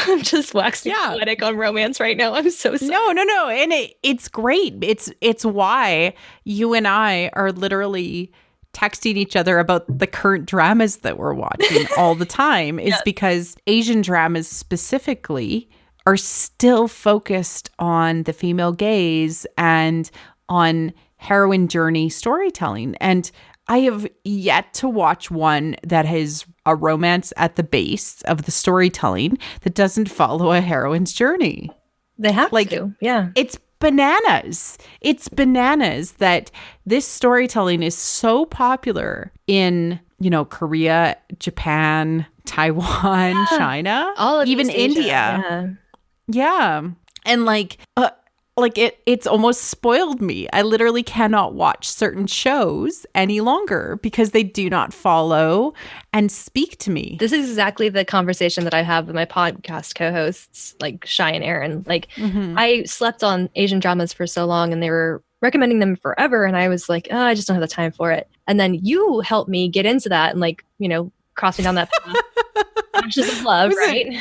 I'm just waxing poetic on romance right now. I'm so sorry. No. And it's great. It's why you and I are literally texting each other about the current dramas that we're watching all the time is because Asian dramas specifically are still focused on the female gaze and on heroine journey storytelling. And I have yet to watch one that has a romance at the base of the storytelling that doesn't follow a heroine's journey. They have to. Yeah. It's bananas. It's bananas that this storytelling is so popular in, Korea, Japan, Taiwan, China, all of even East Asia. India. Yeah. And it's almost spoiled me. I literally cannot watch certain shows any longer because they do not follow and speak to me. This is exactly the conversation that I have with my podcast co-hosts, like Shai and Aaron. Like, I slept on Asian dramas for so long and they were recommending them forever. And I was like, oh, I just don't have the time for it. And then you helped me get into that and crossing down that path. Ashes of Love, right?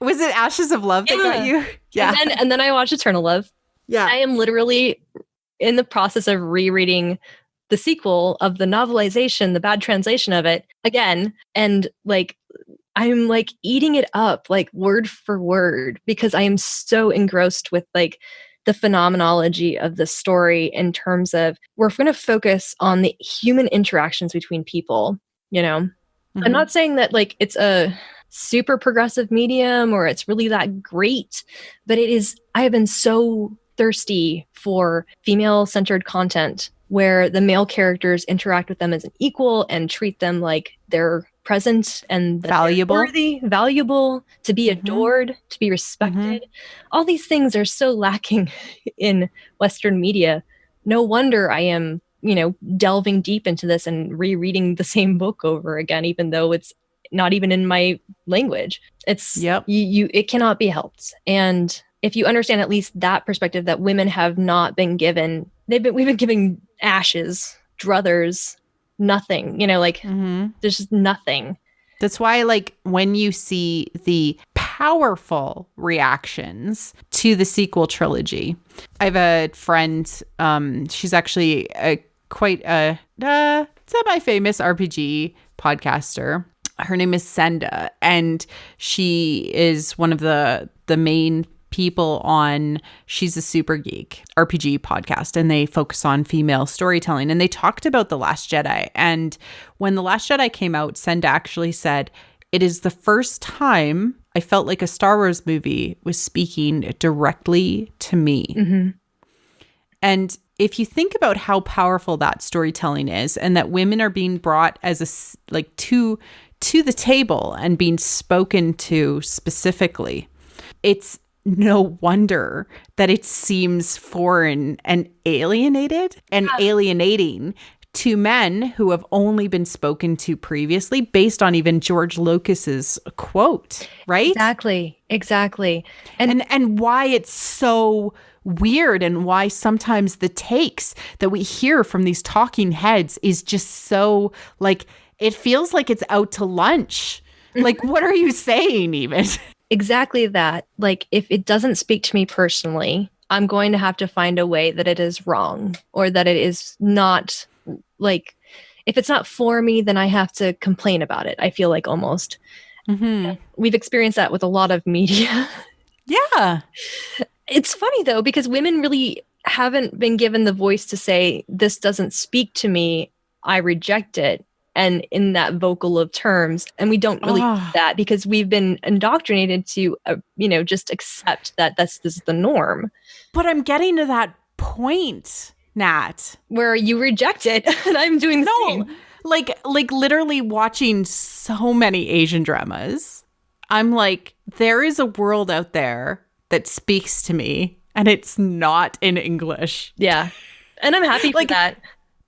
Was it Ashes of Love that got you? Yeah. And then I watched Eternal Love. Yeah. I am literally in the process of rereading the sequel of the novelization, the bad translation of it again. And I'm eating it up word for word because I am so engrossed with the phenomenology of the story in terms of we're going to focus on the human interactions between people, I'm not saying that it's a super progressive medium or it's really that great, but I have been so thirsty for female-centered content where the male characters interact with them as an equal and treat them like they're present and valuable, worthy, valuable, to be adored, to be respected. All these things are so lacking in Western media. No wonder I am, delving deep into this and rereading the same book over again, even though it's not even in my language. It's it cannot be helped. And if you understand at least that perspective, that women have not been given, we've been giving ashes, druthers, nothing, there's just nothing. That's why when you see the powerful reactions to the sequel trilogy, I have a friend, she's actually quite a semi-famous RPG podcaster. Her name is Senda, and she is one of the main people on She's a Super Geek RPG podcast, and they focus on female storytelling. And they talked about The Last Jedi. And when The Last Jedi came out, Senda actually said, it is the first time I felt like a Star Wars movie was speaking directly to me. And if you think about how powerful that storytelling is, and that women are being brought as to the table and being spoken to specifically, it's no wonder that it seems foreign and alienated and alienating to men who have only been spoken to previously based on even George Lucas's quote, right? Exactly. And why it's so weird, and why sometimes the takes that we hear from these talking heads is just so it feels like it's out to lunch. What are you saying even? Exactly that. If it doesn't speak to me personally, I'm going to have to find a way that it is wrong, or that it is not if it's not for me, then I have to complain about it. I feel like almost. We've experienced that with a lot of media. Yeah. It's funny though, because women really haven't been given the voice to say, this doesn't speak to me, I reject it. And in that vocal of terms, and we don't really do that because we've been indoctrinated to, just accept that this is the norm. But I'm getting to that point, Nat, where you reject it, and I'm doing the same. Like literally watching so many Asian dramas. I'm like, there is a world out there that speaks to me, and it's not in English. Yeah. And I'm happy for that.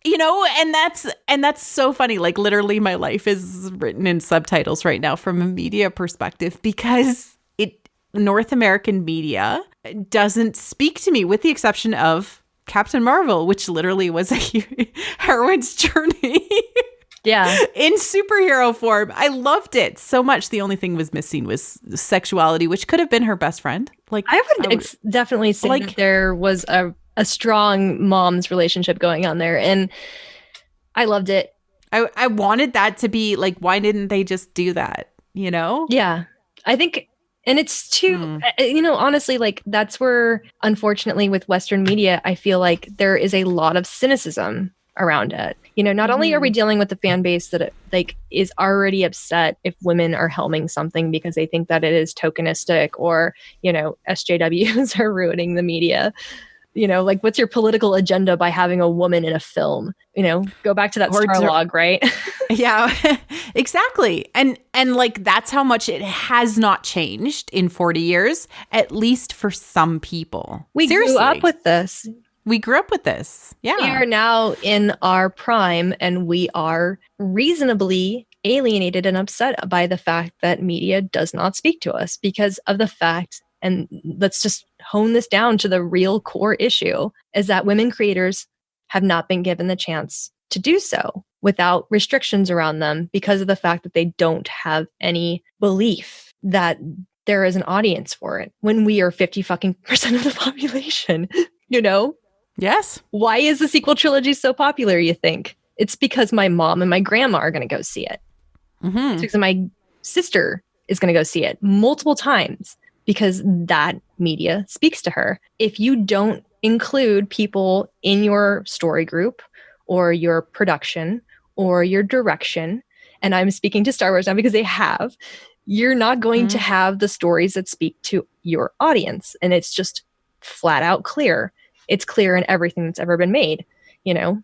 You know, and that's so funny. Like literally my life is written in subtitles right now from a media perspective because North American media doesn't speak to me with the exception of Captain Marvel, which literally was a heroine's journey. Yeah. In superhero form. I loved it so much. The only thing was missing was sexuality, which could have been her best friend. Like I would definitely say that there was a strong mom's relationship going on there. And I loved it. I wanted that to be like, why didn't they just do that? You know? Yeah. I think, and it's too, you know, honestly, like that's where, unfortunately, with Western media, I feel like there is a lot of cynicism around it. You know, not only are we dealing with the fan base that is already upset if women are helming something because they think that it is tokenistic, or, you know, SJWs are ruining the media. You know, like, what's your political agenda by having a woman in a film? You know, go back to that Starlog, right? Yeah, exactly. And like, that's how much it has not changed in 40 years, at least for some people. We grew up with this. We grew up with this. Yeah. We are now in our prime, and we are reasonably alienated and upset by the fact that media does not speak to us because of the fact, and let's just hone this down to the real core issue, is that women creators have not been given the chance to do so without restrictions around them because of the fact that they don't have any belief that there is an audience for it when we are 50% of the population, you know? Yes. Why is the sequel trilogy so popular, you think? It's because my mom and my grandma are going to go see it. It's because my sister is going to go see it multiple times because that media speaks to her. If you don't include people in your story group or your production or your direction, and I'm speaking to Star Wars now because they have, you're not going to have the stories that speak to your audience. And it's just flat out clear. It's clear in everything that's ever been made, you know?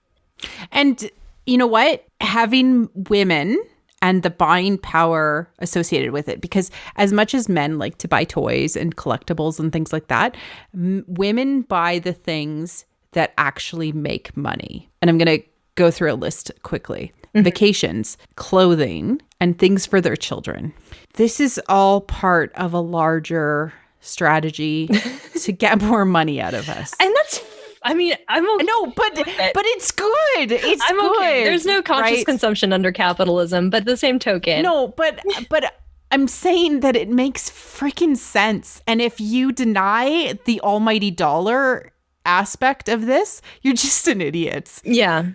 And you know what? Having women and the buying power associated with it, because as much as men like to buy toys and collectibles and things like that, women buy the things that actually make money. And I'm going to go through a list quickly. Vacations, clothing, and things for their children. This is all part of a larger strategy to get more money out of us. And that's, I mean, I'm okay. No, but it's good. I'm good. Okay. There's no conscious consumption under capitalism, but the same token. No, but I'm saying that it makes freaking sense. And if you deny the almighty dollar aspect of this, you're just an idiot. Yeah.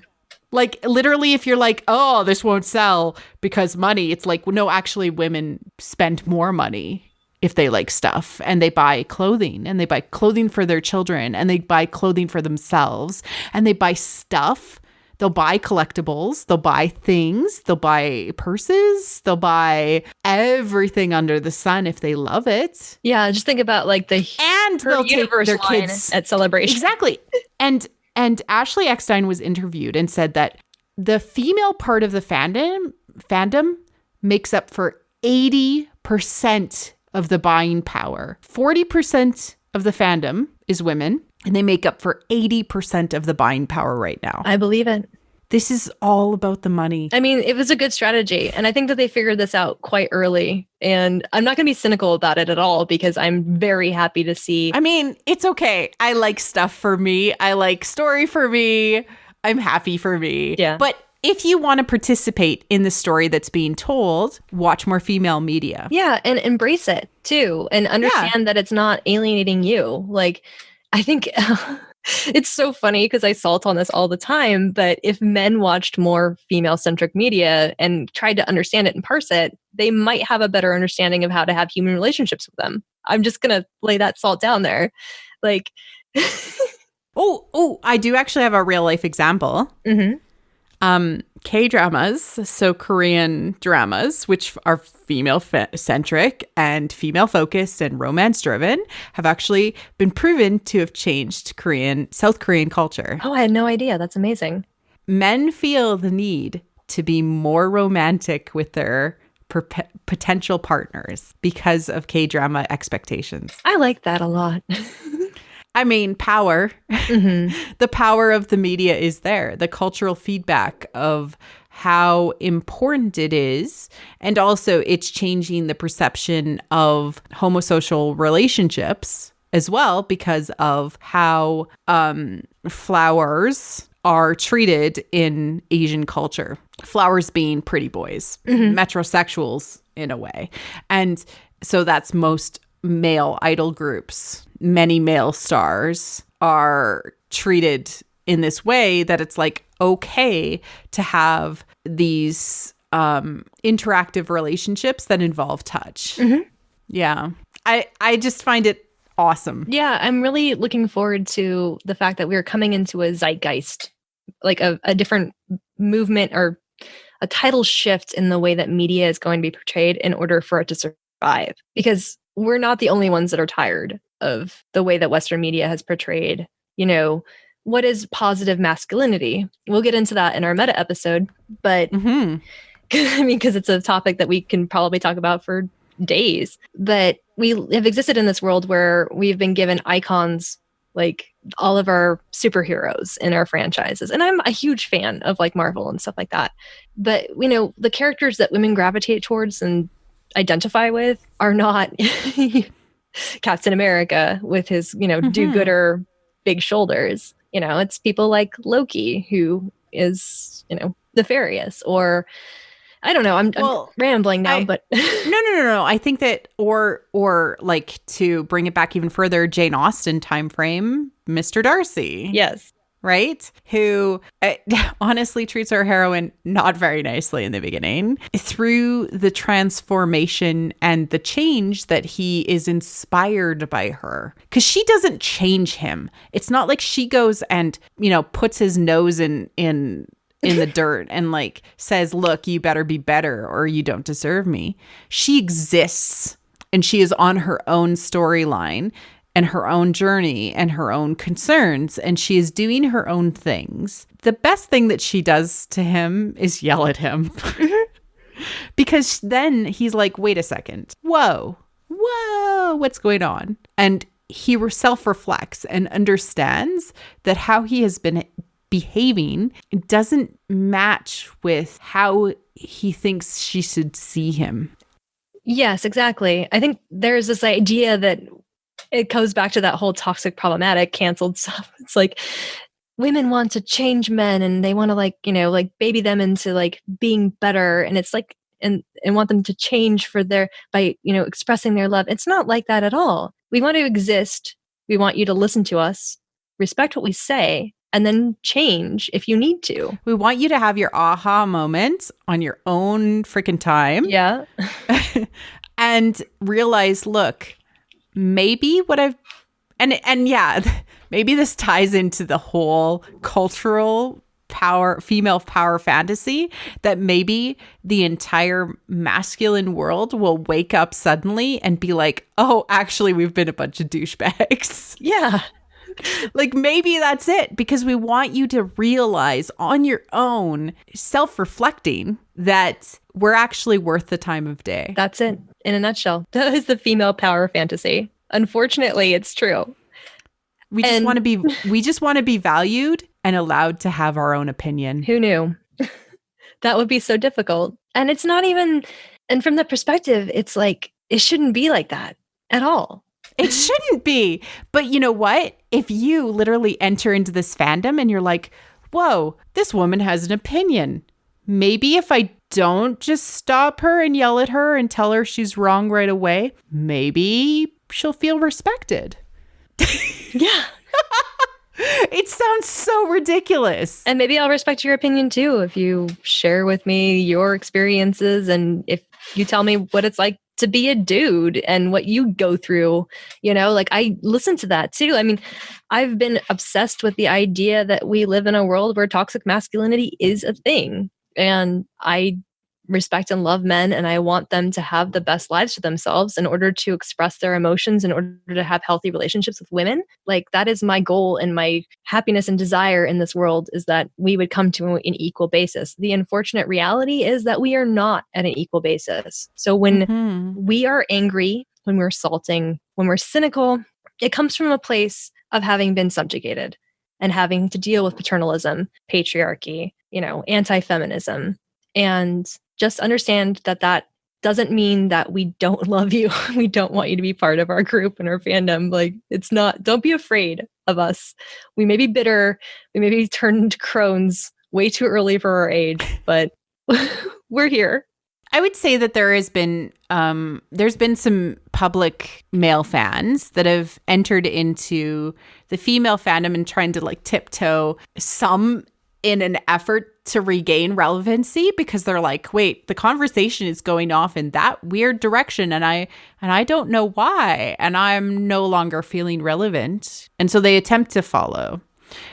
Like, literally, if you're like, oh, this won't sell because money, it's like, well, no, actually, women spend more money if they like stuff, and they buy clothing, and they buy clothing for their children, and they buy clothing for themselves, and they buy stuff. They'll buy collectibles, they'll buy things, they'll buy purses, they'll buy everything under the sun if they love it. Yeah, just think about like and they'll take their kids at Celebration. Exactly. And Ashley Eckstein was interviewed and said that the female part of the fandom makes up for 80% of the buying power. 40% of the fandom is women, and they make up for 80% of the buying power right now. I believe it. This is all about the money. I mean, it was a good strategy, and I think that they figured this out quite early. And I'm not going to be cynical about it at all because I'm very happy to see. I mean, it's okay. I like stuff for me. I like story for me. I'm happy for me. Yeah. But if you want to participate in the story that's being told, watch more female media. Yeah, and embrace it too, and understand that it's not alienating you. Like, I think it's so funny because I salt on this all the time, but if men watched more female-centric media and tried to understand it and parse it, they might have a better understanding of how to have human relationships with them. I'm just going to lay that salt down there. Like, oh, I do actually have a real-life example. K-dramas, so Korean dramas, which are female-centric and female-focused and romance-driven, have actually been proven to have changed South Korean culture. Oh, I had no idea. That's amazing. Men feel the need to be more romantic with their potential partners because of K-drama expectations. I like that a lot. I mean, power. Mm-hmm. The power of the media is there. The cultural feedback of how important it is. And also it's changing the perception of homosocial relationships as well because of how flowers are treated in Asian culture. Flowers being pretty boys, metrosexuals in a way. And so that's most male idol groups. Many male stars are treated in this way that it's like okay to have these interactive relationships that involve touch. Yeah. I just find it awesome. Yeah, I'm really looking forward to the fact that we're coming into a zeitgeist, like a different movement or a tidal shift in the way that media is going to be portrayed in order for it to survive. Because we're not the only ones that are tired of the way that Western media has portrayed, what is positive masculinity. We'll get into that in our meta episode, but because it's a topic that we can probably talk about for days. But we have existed in this world where we've been given icons like all of our superheroes in our franchises. And I'm a huge fan of like Marvel and stuff like that. But, the characters that women gravitate towards and identify with are not Captain America with his, do-gooder big shoulders. It's people like Loki, who is, nefarious, or I don't know. I'm rambling now, but no. I think that, or like to bring it back even further, Jane Austen time frame, Mr. Darcy. Yes. Right? Who honestly treats our heroine not very nicely in the beginning. Through the transformation and the change that he is inspired by her. Because she doesn't change him. It's not like she goes and, puts his nose in the dirt and like says, look, you better be better or you don't deserve me. She exists and she is on her own storyline and her own journey and her own concerns, and she is doing her own things. The best thing that she does to him is yell at him. Because then he's like, wait a second. Whoa, what's going on? And he self-reflects and understands that how he has been behaving doesn't match with how he thinks she should see him. Yes, exactly. I think there's this idea that it goes back to that whole toxic, problematic, canceled stuff. It's like women want to change men and they want to like baby them into like being better. And it's like, and want them to change by expressing their love. It's not like that at all. We want to exist. We want you to listen to us, respect what we say, and then change if you need to. We want you to have your aha moment on your own freaking time. Yeah. And realize, look, maybe what I've and yeah, maybe this ties into the whole cultural power, female power fantasy, that maybe the entire masculine world will wake up suddenly and be like, oh, actually, we've been a bunch of douchebags. Yeah. Like maybe that's it, because we want you to realize on your own, self-reflecting, that we're actually worth the time of day. That's it. In a nutshell, that is the female power fantasy. Unfortunately, it's true. We just want to be valued and allowed to have our own opinion. Who knew? That would be so difficult. And it's not even, and from the perspective, it's like, it shouldn't be like that at all. It shouldn't be. But you know what? If you literally enter into this fandom and you're like, whoa, this woman has an opinion. Maybe if I don't just stop her and yell at her and tell her she's wrong right away, maybe she'll feel respected. Yeah. It sounds so ridiculous. And maybe I'll respect your opinion too if you share with me your experiences and if you tell me what it's like to be a dude and what you go through, like I listen to that too. I mean, I've been obsessed with the idea that we live in a world where toxic masculinity is a thing. And I respect and love men, and I want them to have the best lives for themselves in order to express their emotions, in order to have healthy relationships with women. Like that is my goal, and my happiness and desire in this world is that we would come to an equal basis. The unfortunate reality is that we are not at an equal basis. So when we are angry, when we're assaulting, when we're cynical, it comes from a place of having been subjugated and having to deal with paternalism, patriarchy, anti-feminism. And just understand that that doesn't mean that we don't love you. We don't want you to be part of our group and our fandom. Like, it's not, don't be afraid of us. We may be bitter. We may be turned crones way too early for our age, but we're here. I would say that there's been some public male fans that have entered into the female fandom and trying to like tiptoe, some in an effort to regain relevancy, because they're like, wait, the conversation is going off in that weird direction and I don't know why, and I'm no longer feeling relevant. And so they attempt to follow.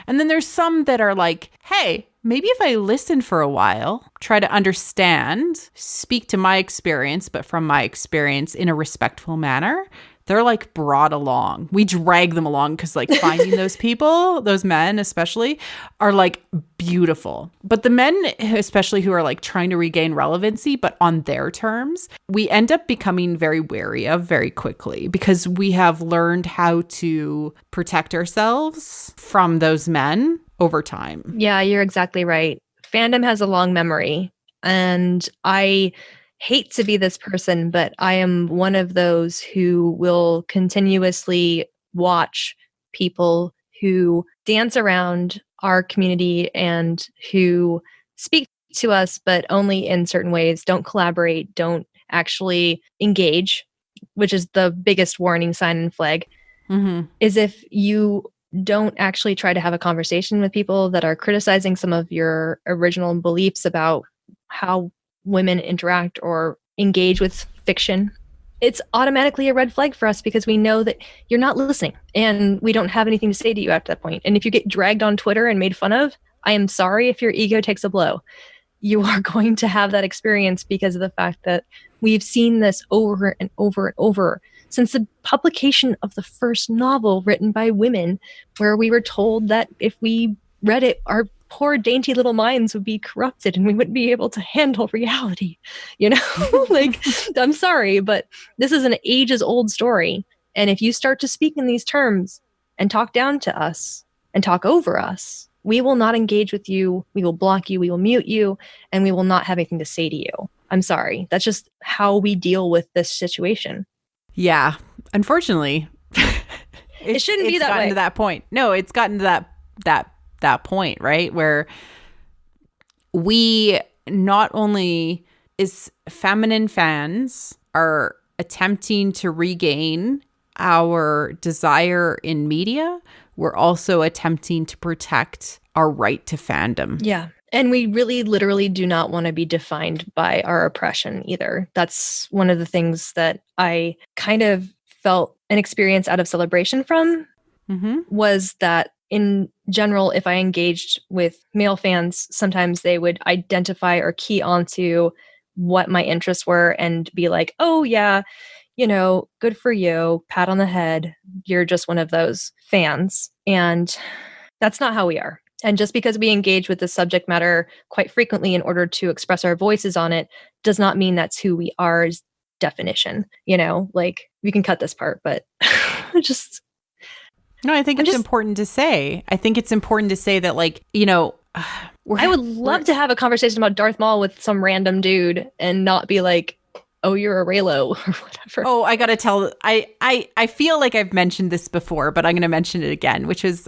And then there's some that are like, hey, maybe if I listen for a while, try to understand, speak to my experience, but from my experience in a respectful manner, they're like brought along. We drag them along because like finding those people, those men especially, are like beautiful. But the men, especially who are like trying to regain relevancy, but on their terms, we end up becoming very wary of very quickly because we have learned how to protect ourselves from those men over time. Yeah, you're exactly right. Fandom has a long memory, and I hate to be this person, but I am one of those who will continuously watch people who dance around our community and who speak to us, but only in certain ways, don't collaborate, don't actually engage, which is the biggest warning sign and flag, is if you don't actually try to have a conversation with people that are criticizing some of your original beliefs about how women interact or engage with fiction. It's automatically a red flag for us because we know that you're not listening and we don't have anything to say to you after that point. And if you get dragged on Twitter and made fun of, I am sorry if your ego takes a blow. You are going to have that experience because of the fact that we've seen this over and over and over since the publication of the first novel written by women, where we were told that if we read it, our poor dainty little minds would be corrupted and we wouldn't be able to handle reality. Like, I'm sorry, but this is an ages old story. And if you start to speak in these terms and talk down to us and talk over us, we will not engage with you. We will block you. We will mute you, and we will not have anything to say to you. I'm sorry. That's just how we deal with this situation. Yeah, unfortunately, it shouldn't be that way. It's gotten to that point. No, it's gotten to that point, right? Where we not only is feminine fans are attempting to regain our desire in media, we're also attempting to protect our right to fandom. Yeah. And we really literally do not want to be defined by our oppression either. That's one of the things that I kind of felt an experience out of Celebration from, was that in general, if I engaged with male fans, sometimes they would identify or key onto what my interests were and be like, oh yeah, good for you, pat on the head, you're just one of those fans. And that's not how we are. And just because we engage with the subject matter quite frequently in order to express our voices on it does not mean that's who we are's definition. Like, we can cut this part, but just... No, I think it's important to say. I think it's important to say that, like, I would love to have a conversation about Darth Maul with some random dude and not be like, oh, you're a Reylo or whatever. Oh, I got to tell, I feel like I've mentioned this before, but I'm going to mention it again, which is,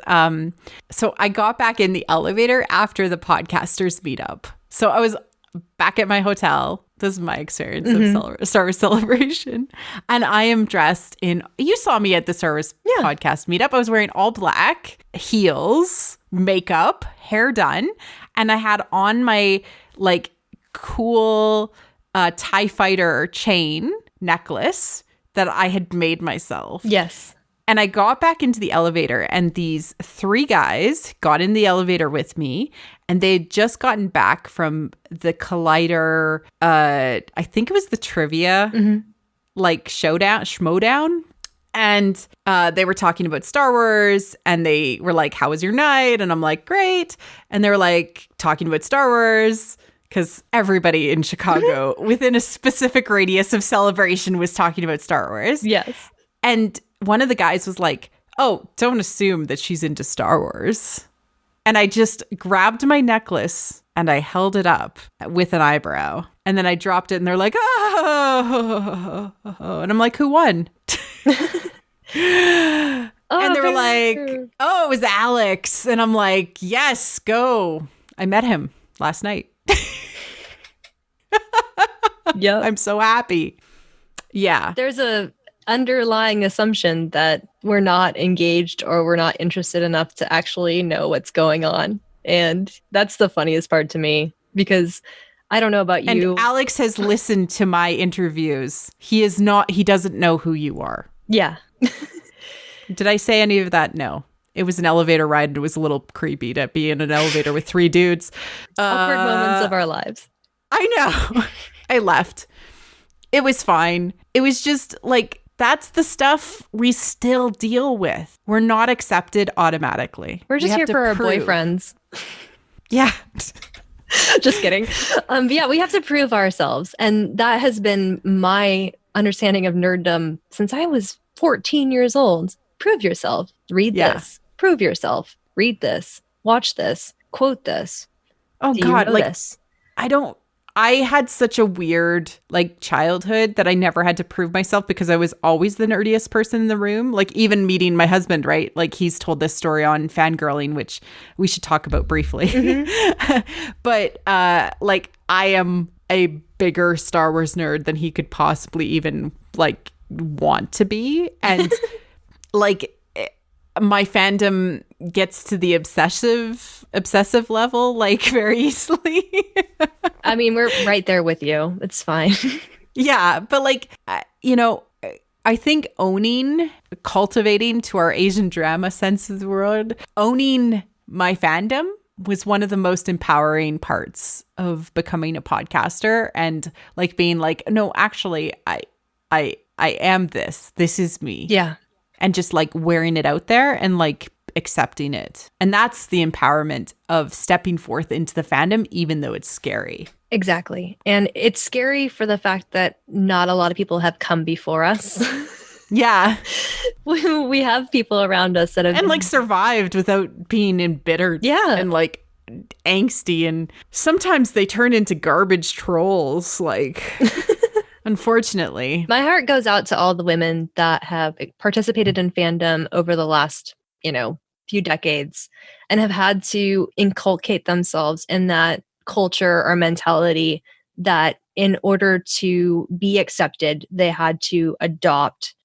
so I got back in the elevator after the podcasters meetup. So I was back at my hotel. This is my experience of Star Wars Celebration. And I am dressed in, you saw me at the Star Wars podcast meetup. I was wearing all black, heels, makeup, hair done. And I had on my like cool TIE Fighter chain necklace that I had made myself. Yes. And I got back into the elevator and these three guys got in the elevator with me and they had just gotten back from the Collider, I think it was the trivia, like schmodown. And they were talking about Star Wars and they were like, how was your night? And I'm like, great. And they were like talking about Star Wars because everybody in Chicago within a specific radius of Celebration was talking about Star Wars. Yes. And one of the guys was like, oh, don't assume that she's into Star Wars. And I just grabbed my necklace and I held it up with an eyebrow. And then I dropped it and they're like, oh. And I'm like, who won? And they were like, oh, it was Alex. And I'm like, yes, go. I met him last night. Yeah. I'm so happy. Yeah. There's a underlying assumption that we're not engaged or we're not interested enough to actually know what's going on. And that's the funniest part to me, because I don't know about you. And Alex has listened to my interviews. He doesn't know who you are. Yeah. Did I say any of that? No. It was an elevator ride and it was a little creepy to be in an elevator with three dudes. Awkward moments of our lives. I know. I left. It was fine. It was just like, that's the stuff we still deal with. We're not accepted automatically. We're just here for our boyfriends. Yeah. Just kidding. Yeah, we have to prove ourselves. And that has been my understanding of nerddom since I was 14 years old. Prove yourself. Read this. Prove yourself. Read this. Watch this. Quote this. Oh, God. Like, this? I had such a weird like childhood that I never had to prove myself because I was always the nerdiest person in the room. Like even meeting my husband, right? Like he's told this story on Fangirling, which we should talk about briefly. Mm-hmm. But like I am a bigger Star Wars nerd than he could possibly even like want to be. And like my fandom gets to the obsessive level like very easily. I mean, we're right there with you. It's fine. Yeah, but like, you know, I think cultivating to our Asian drama sense of the world, owning my fandom was one of the most empowering parts of becoming a podcaster, and like being like, no, actually, I am this. This is me. Yeah. And just like wearing it out there and like accepting it. And that's the empowerment of stepping forth into the fandom, even though it's scary. Exactly. And it's scary for the fact that not a lot of people have come before us. Yeah. We have people around us that have like survived without being embittered. Yeah. And like angsty. And sometimes they turn into garbage trolls. Like... Unfortunately. My heart goes out to all the women that have participated in fandom over the last, few decades and have had to inculcate themselves in that culture or mentality that in order to be accepted, they had to adopt,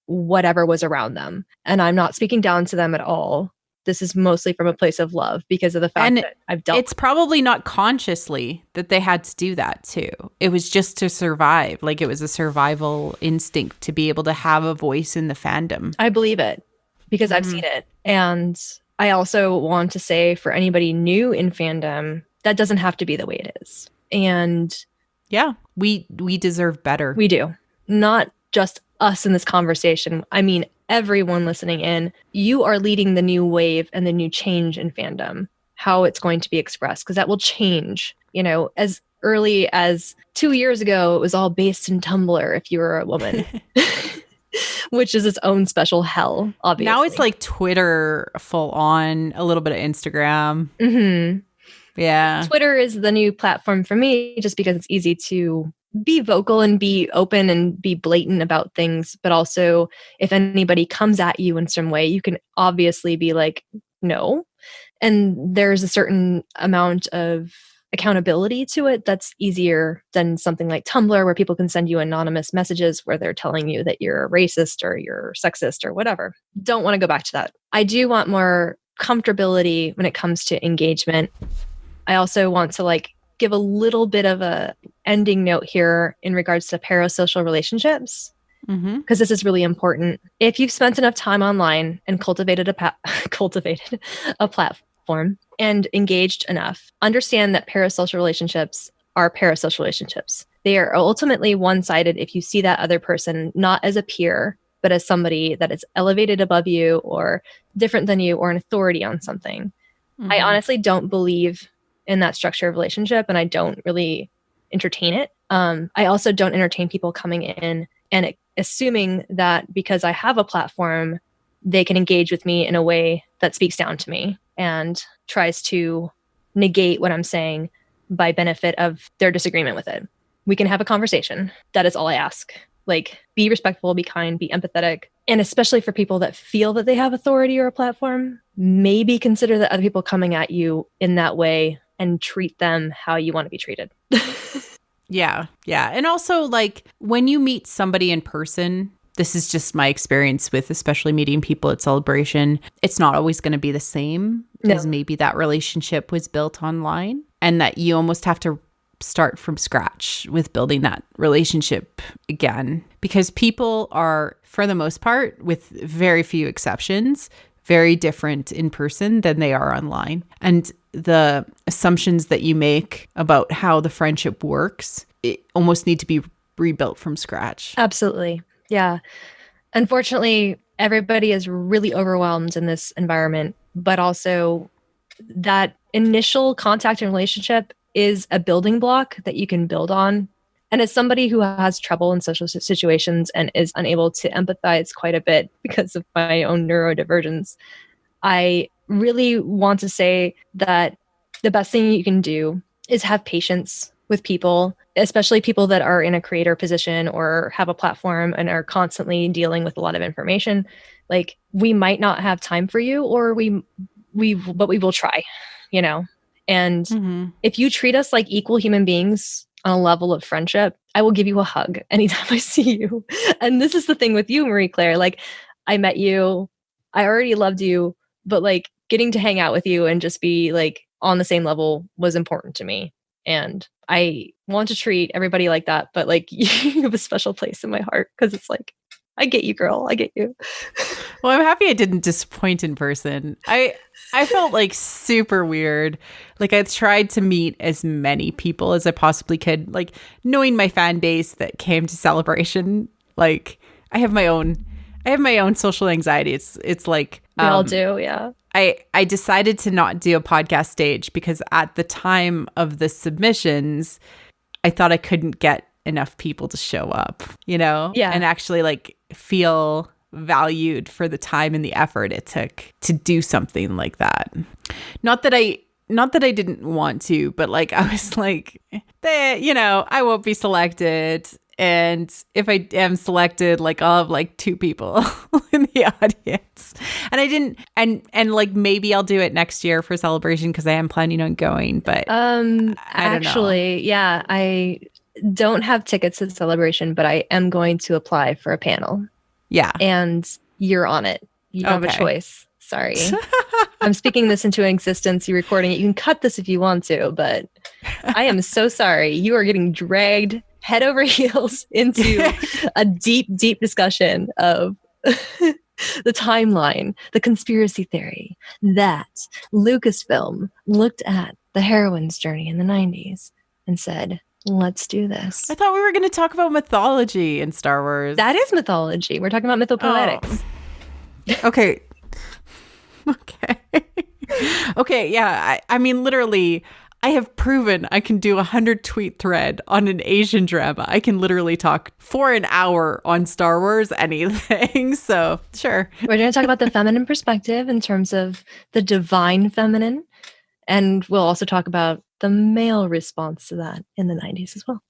whatever was around them. And I'm not speaking down to them at all. This is mostly from a place of love because of the fact that I've dealt. It's probably not consciously that they had to do that too. It was just to survive. Like it was a survival instinct to be able to have a voice in the fandom. I believe it because I've seen it. And I also want to say for anybody new in fandom, that doesn't have to be the way it is. And yeah, we deserve better. We do. Not just us in this conversation. I mean, everyone listening in, you are leading the new wave and the new change in fandom, how it's going to be expressed, because that will change. As early as 2 years ago, it was all based in Tumblr if you were a woman, which is its own special hell, obviously. Now it's like Twitter full on, a little bit of Instagram. Mm-hmm. Yeah. Twitter is the new platform for me just because it's easy to be vocal and be open and be blatant about things. But also, if anybody comes at you in some way, you can obviously be like, no. And there's a certain amount of accountability to it that's easier than something like Tumblr, where people can send you anonymous messages where they're telling you that you're a racist or you're sexist or whatever. Don't want to go back to that. I do want more comfortability when it comes to engagement. I also want to give a little bit of a ending note here in regards to parasocial relationships, because this is really important. If you've spent enough time online and cultivated a platform and engaged enough, understand that parasocial relationships are parasocial relationships. They are ultimately one-sided if you see that other person not as a peer, but as somebody that is elevated above you or different than you or an authority on something. I honestly don't believe in that structure of relationship, and I don't really entertain it. I also don't entertain people coming in and assuming that because I have a platform they can engage with me in a way that speaks down to me and tries to negate what I'm saying by benefit of their disagreement with it. We can have a conversation. That is all I ask. Like, be respectful, be kind, be empathetic. And especially for people that feel that they have authority or a platform, maybe consider that other people coming at you in that way and treat them how you want to be treated. Yeah. Yeah. And also, like, when you meet somebody in person, this is just my experience with especially meeting people at Celebration, it's not always going to be the same as maybe that relationship was built online, and that you almost have to start from scratch with building that relationship again, because people are, for the most part, with very few exceptions, very different in person than they are online. And the assumptions that you make about how the friendship works, it almost need to be rebuilt from scratch. Absolutely. Yeah. Unfortunately, everybody is really overwhelmed in this environment, but also that initial contact and relationship is a building block that you can build on. And as somebody who has trouble in social situations and is unable to empathize quite a bit because of my own neurodivergence, I really want to say that the best thing you can do is have patience with people, especially people that are in a creator position or have a platform and are constantly dealing with a lot of information. Like, we might not have time for you, or but we will try, you know? And if you treat us like equal human beings on a level of friendship, I will give you a hug anytime I see you. And this is the thing with you, Marie Claire. Like, I met you, I already loved you, but like getting to hang out with you and just be like on the same level was important to me. And I want to treat everybody like that, but like you have a special place in my heart because it's like, I get you, girl. I get you. Well, I'm happy I didn't disappoint in person. I felt like super weird. Like, I tried to meet as many people as I possibly could. Like, knowing my fan base that came to Celebration, like, I have my own social anxiety. It's like we all do, yeah. I decided to not do a podcast stage because at the time of the submissions, I thought I couldn't get enough people to show up, you know? Yeah. And actually like feel valued for the time and the effort it took to do something like that. Not that I didn't want to, but like I was like, I won't be selected. And if I am selected, like I'll have like 2 people in the audience. And I didn't, and like maybe I'll do it next year for Celebration because I am planning on going. But I don't know. Yeah, I don't have tickets to Celebration, but I am going to apply for a panel. Yeah. And you're on it. You don't have a choice. Sorry. I'm speaking this into existence. You're recording it. You can cut this if you want to, but I am so sorry. You are getting dragged head over heels into a deep, deep discussion of the timeline, the conspiracy theory that Lucasfilm looked at the heroine's journey in the 90s and said, let's do this. I thought we were going to talk about mythology in Star Wars. That is mythology. We're talking about mythopoetics. Oh. Okay. Okay. Yeah. I mean, literally, I have proven I can do a 100-tweet thread on an Asian drama. I can literally talk for an hour on Star Wars, anything. So, sure. We're going to talk about the feminine perspective in terms of the divine feminine. And we'll also talk about the male response to that in the 90s as well.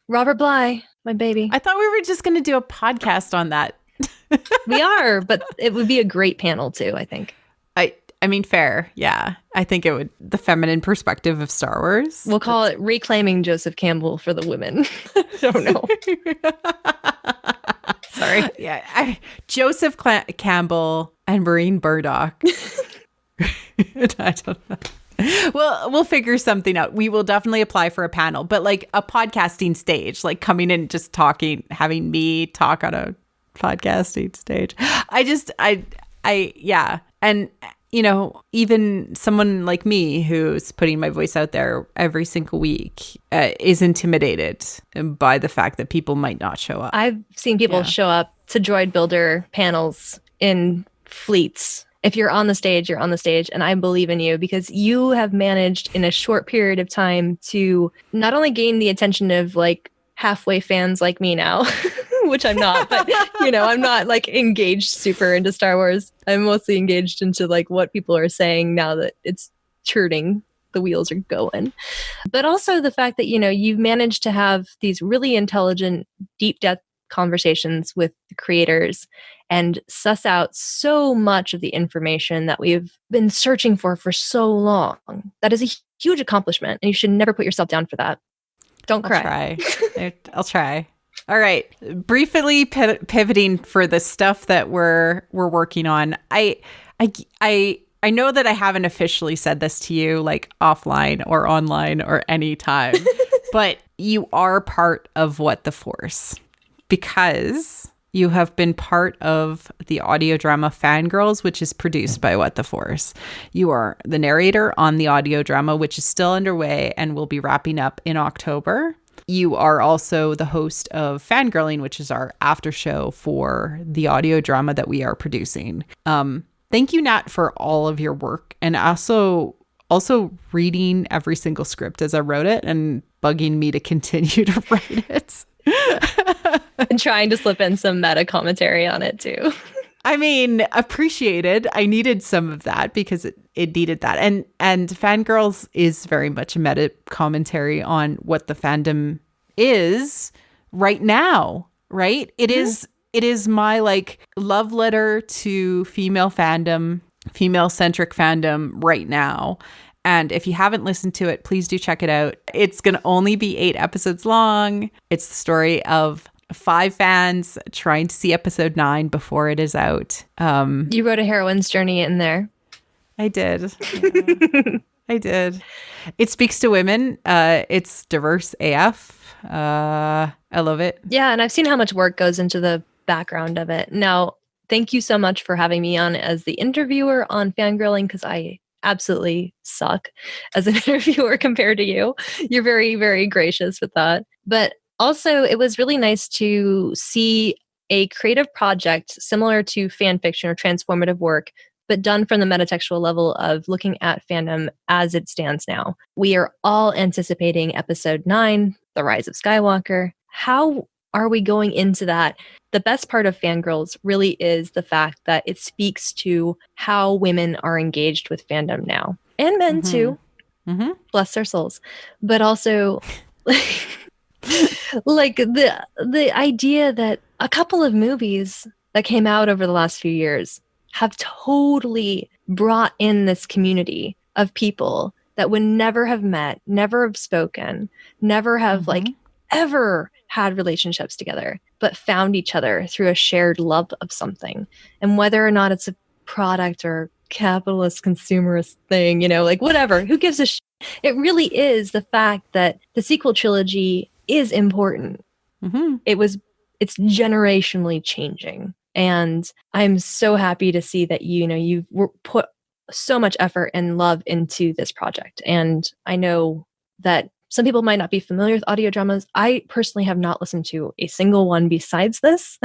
Robert Bly, my baby. I thought we were just going to do a podcast on that. We are, but it would be a great panel too, I think. I mean, fair. Yeah. I think it would, the feminine perspective of Star Wars. We'll call it Reclaiming Joseph Campbell for the Women. I don't know. Sorry. Yeah. Joseph Campbell and Maureen Burdock. I don't know. We'll figure something out. We will definitely apply for a panel, but like a podcasting stage, like coming in, just talking, having me talk on a podcasting stage. Yeah. And, you know, even someone like me who's putting my voice out there every single week is intimidated by the fact that people might not show up. I've seen people show up to Droid Builder panels in fleets. If you're on the stage, you're on the stage. And I believe in you because you have managed in a short period of time to not only gain the attention of like halfway fans like me now, which I'm not, but I'm not like engaged super into Star Wars. I'm mostly engaged into like what people are saying now that it's churning, the wheels are going. But also the fact that, you've managed to have these really intelligent, deep depth conversations with the creators and suss out so much of the information that we've been searching for so long. That is a huge accomplishment, and you should never put yourself down for that. Don't cry. I'll try. All right. Briefly pivoting for the stuff that we're working on. I know that I haven't officially said this to you like offline or online or any time, but you are part of What the Force, because you have been part of the audio drama Fangirls, which is produced by What the Force. You are the narrator on the audio drama, which is still underway and will be wrapping up in October. You are also the host of Fangirling, which is our after show for the audio drama that we are producing. Thank you, Nat, for all of your work, and also reading every single script as I wrote it and bugging me to continue to write it. And trying to slip in some meta commentary on it too. I mean, appreciated. I needed some of that because it needed that. And Fangirls is very much a meta commentary on what the fandom is right now, right? It is my like love letter to female fandom, female-centric fandom right now. And if you haven't listened to it, please do check it out. It's going to only be 8 episodes long. It's the story of 5 fans trying to see episode 9 before it is out. You wrote a heroine's journey in there. I did. I did. It speaks to women. It's diverse AF. I love it. Yeah, and I've seen how much work goes into the background of it. Now, thank you so much for having me on as the interviewer on Fangirling, because I absolutely suck as an interviewer compared to you. You're very, very gracious with that. But also, it was really nice to see a creative project similar to fan fiction or transformative work, but done from the metatextual level of looking at fandom as it stands now. We are all anticipating episode 9, The Rise of Skywalker. How are we going into that? The best part of Fangirls really is the fact that it speaks to how women are engaged with fandom now. And men too. Mm-hmm. Bless their souls. But also like the idea that a couple of movies that came out over the last few years have totally brought in this community of people that would never have met, never have spoken, never have like ever had relationships together, but found each other through a shared love of something. And whether or not it's a product or capitalist consumerist thing, like whatever, who gives a shit? It really is the fact that the sequel trilogy is important. It's generationally changing. And I'm so happy to see that, you've put so much effort and love into this project. And I know that some people might not be familiar with audio dramas. I personally have not listened to a single one besides this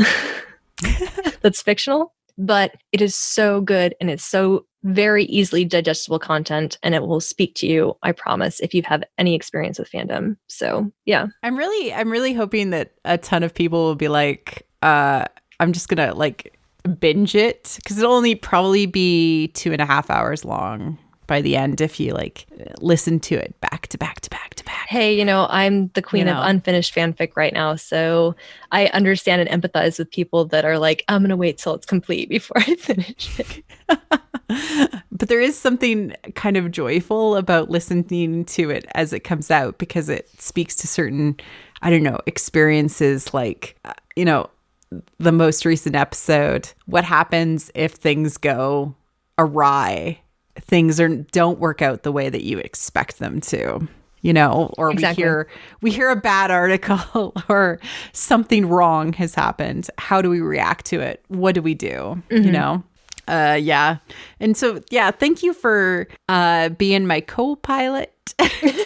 that's fictional, but it is so good and it's so very easily digestible content, and it will speak to you, I promise, if you have any experience with fandom. So yeah. I'm really hoping that a ton of people will be like, I'm just gonna like binge it, because it'll only probably be 2.5 hours long by the end if you like listen to it back to back to back to back. Hey, I'm the queen of unfinished fanfic right now, so I understand and empathize with people that are like, I'm gonna wait till it's complete before I finish it. But there is something kind of joyful about listening to it as it comes out, because it speaks to certain, I don't know, experiences, like the most recent episode. What happens if things go awry? Things don't work out the way that you expect them to, or exactly. we hear a bad article or something wrong has happened. How do we react to it? What do we do? Yeah. And so, yeah, thank you for being my co-pilot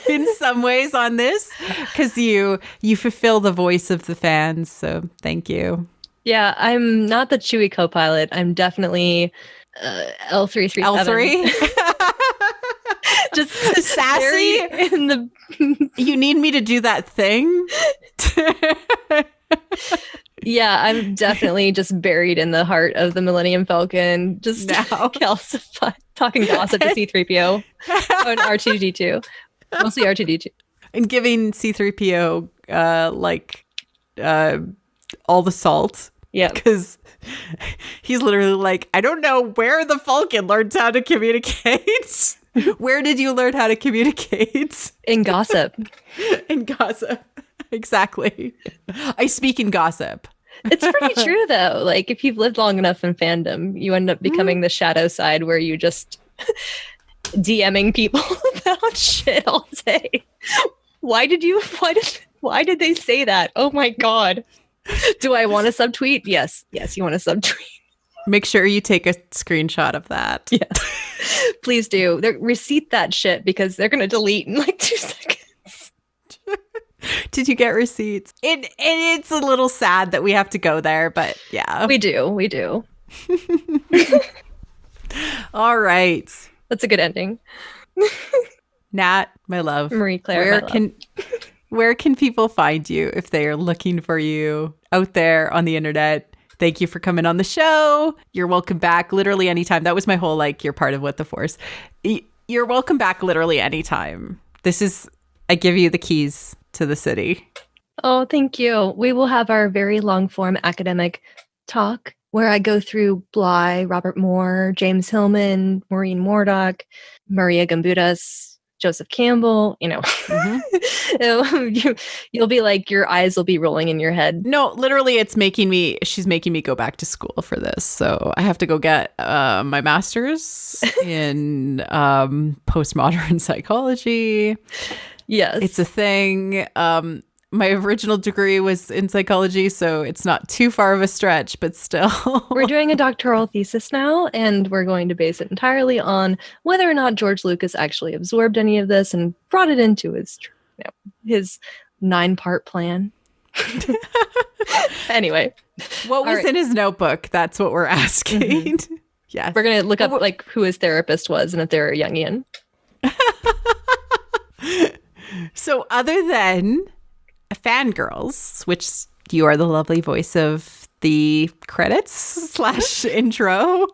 in some ways on this, because you fulfill the voice of the fans. So thank you. Yeah, I'm not the Chewy co-pilot. I'm definitely L337. L3? Just sassy in the You need me to do that thing? Yeah, I'm definitely just buried in the heart of the Millennium Falcon, just Now. calcified, talking gossip to C-3PO and R2-D2. Mostly R2-D2. And giving C-3PO all the salt. Yeah. Because he's literally like, I don't know where the Falcon learns how to communicate. Where did you learn how to communicate? In gossip. In gossip. Exactly. I speak in gossip. It's pretty true, though. Like, if you've lived long enough in fandom, you end up becoming the shadow side where you just DMing people about shit all day. Why did they say that? Oh my God. Do I want to subtweet? Yes, you want to subtweet. Make sure you take a screenshot of that. Yeah. Please do. Receipt that shit because they're going to delete in like 2 seconds. Did you get receipts? It's a little sad that we have to go there, but yeah. We do. All right. That's a good ending. Nat, my love. Marie Claire, where can people find you if they are looking for you out there on the internet? Thank you for coming on the show. You're welcome back literally anytime. That was my whole, you're part of What the Force. You're welcome back literally anytime. I give you the keys to the city. Oh, thank you. We will have our very long form academic talk where I go through Bly, Robert Moore, James Hillman, Maureen Murdoch, Maria Gamboudas, Joseph Campbell, you'll be like, your eyes will be rolling in your head. No, literally she's making me go back to school for this. So I have to go get my master's in postmodern psychology. Yes. It's a thing. My original degree was in psychology, so it's not too far of a stretch, but still. We're doing a doctoral thesis now, and we're going to base it entirely on whether or not George Lucas actually absorbed any of this and brought it into his 9-part plan. Anyway. What was in his notebook? That's what we're asking. Mm-hmm. Yeah. We're going to look up who his therapist was and if they're a Jungian. So other than Fangirls, which you are the lovely voice of the credits / intro,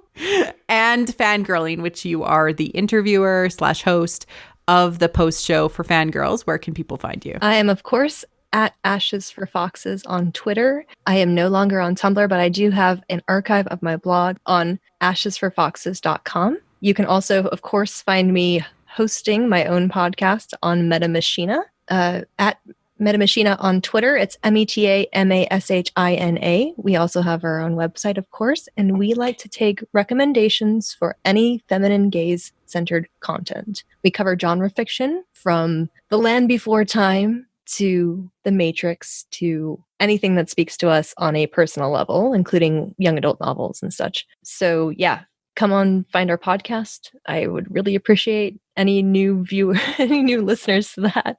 and Fangirling, which you are the interviewer / host of the post show for Fangirls, where can people find you? I am, of course, at Ashes for Foxes on Twitter. I am no longer on Tumblr, but I do have an archive of my blog on ashesforfoxes.com. You can also, of course, find me hosting my own podcast on Metamachina at Metamachina on Twitter. It's METAMASHINA. We also have our own website, of course, and we like to take recommendations for any feminine gaze-centered content. We cover genre fiction from The Land Before Time to The Matrix to anything that speaks to us on a personal level, including young adult novels and such. So yeah, come on, find our podcast. I would really appreciate any new listeners to that.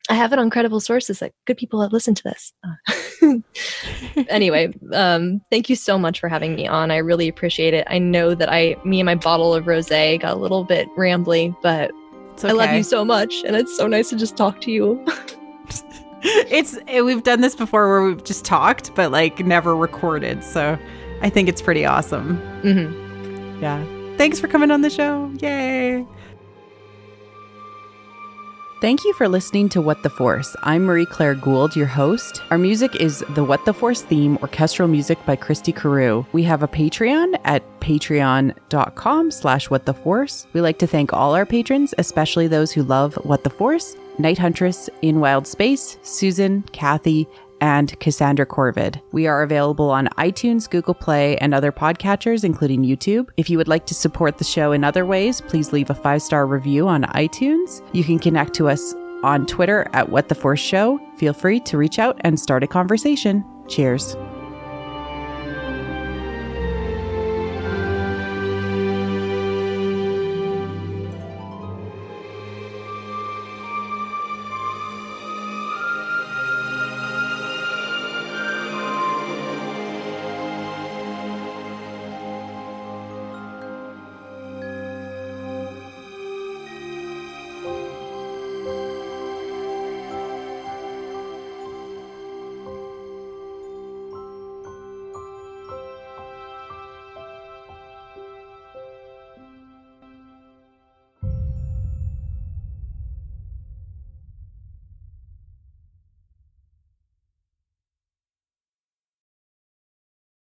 I have it on credible sources, like good people that listen to this. Anyway, thank you so much for having me on. I really appreciate it. I know that me and my bottle of rosé got a little bit rambly, but okay. I love you so much, and it's so nice to just talk to you. We've done this before where we've just talked, but never recorded. So I think it's pretty awesome. Mm-hmm. Yeah. Thanks for coming on the show. Yay. Thank you for listening to What the Force. I'm Marie Claire Gould, your host. Our music is the What the Force theme, orchestral music by Christy Carew. We have a Patreon at patreon.com/whattheforce. We like to thank all our patrons, especially those who love What the Force: Night Huntress in Wild Space, Susan, Kathy, and Cassandra Corvid. We are available on iTunes, Google Play, and other podcatchers, including YouTube. If you would like to support the show in other ways, please leave a 5-star review on iTunes. You can connect to us on Twitter at What the Force Show. Feel free to reach out and start a conversation. Cheers.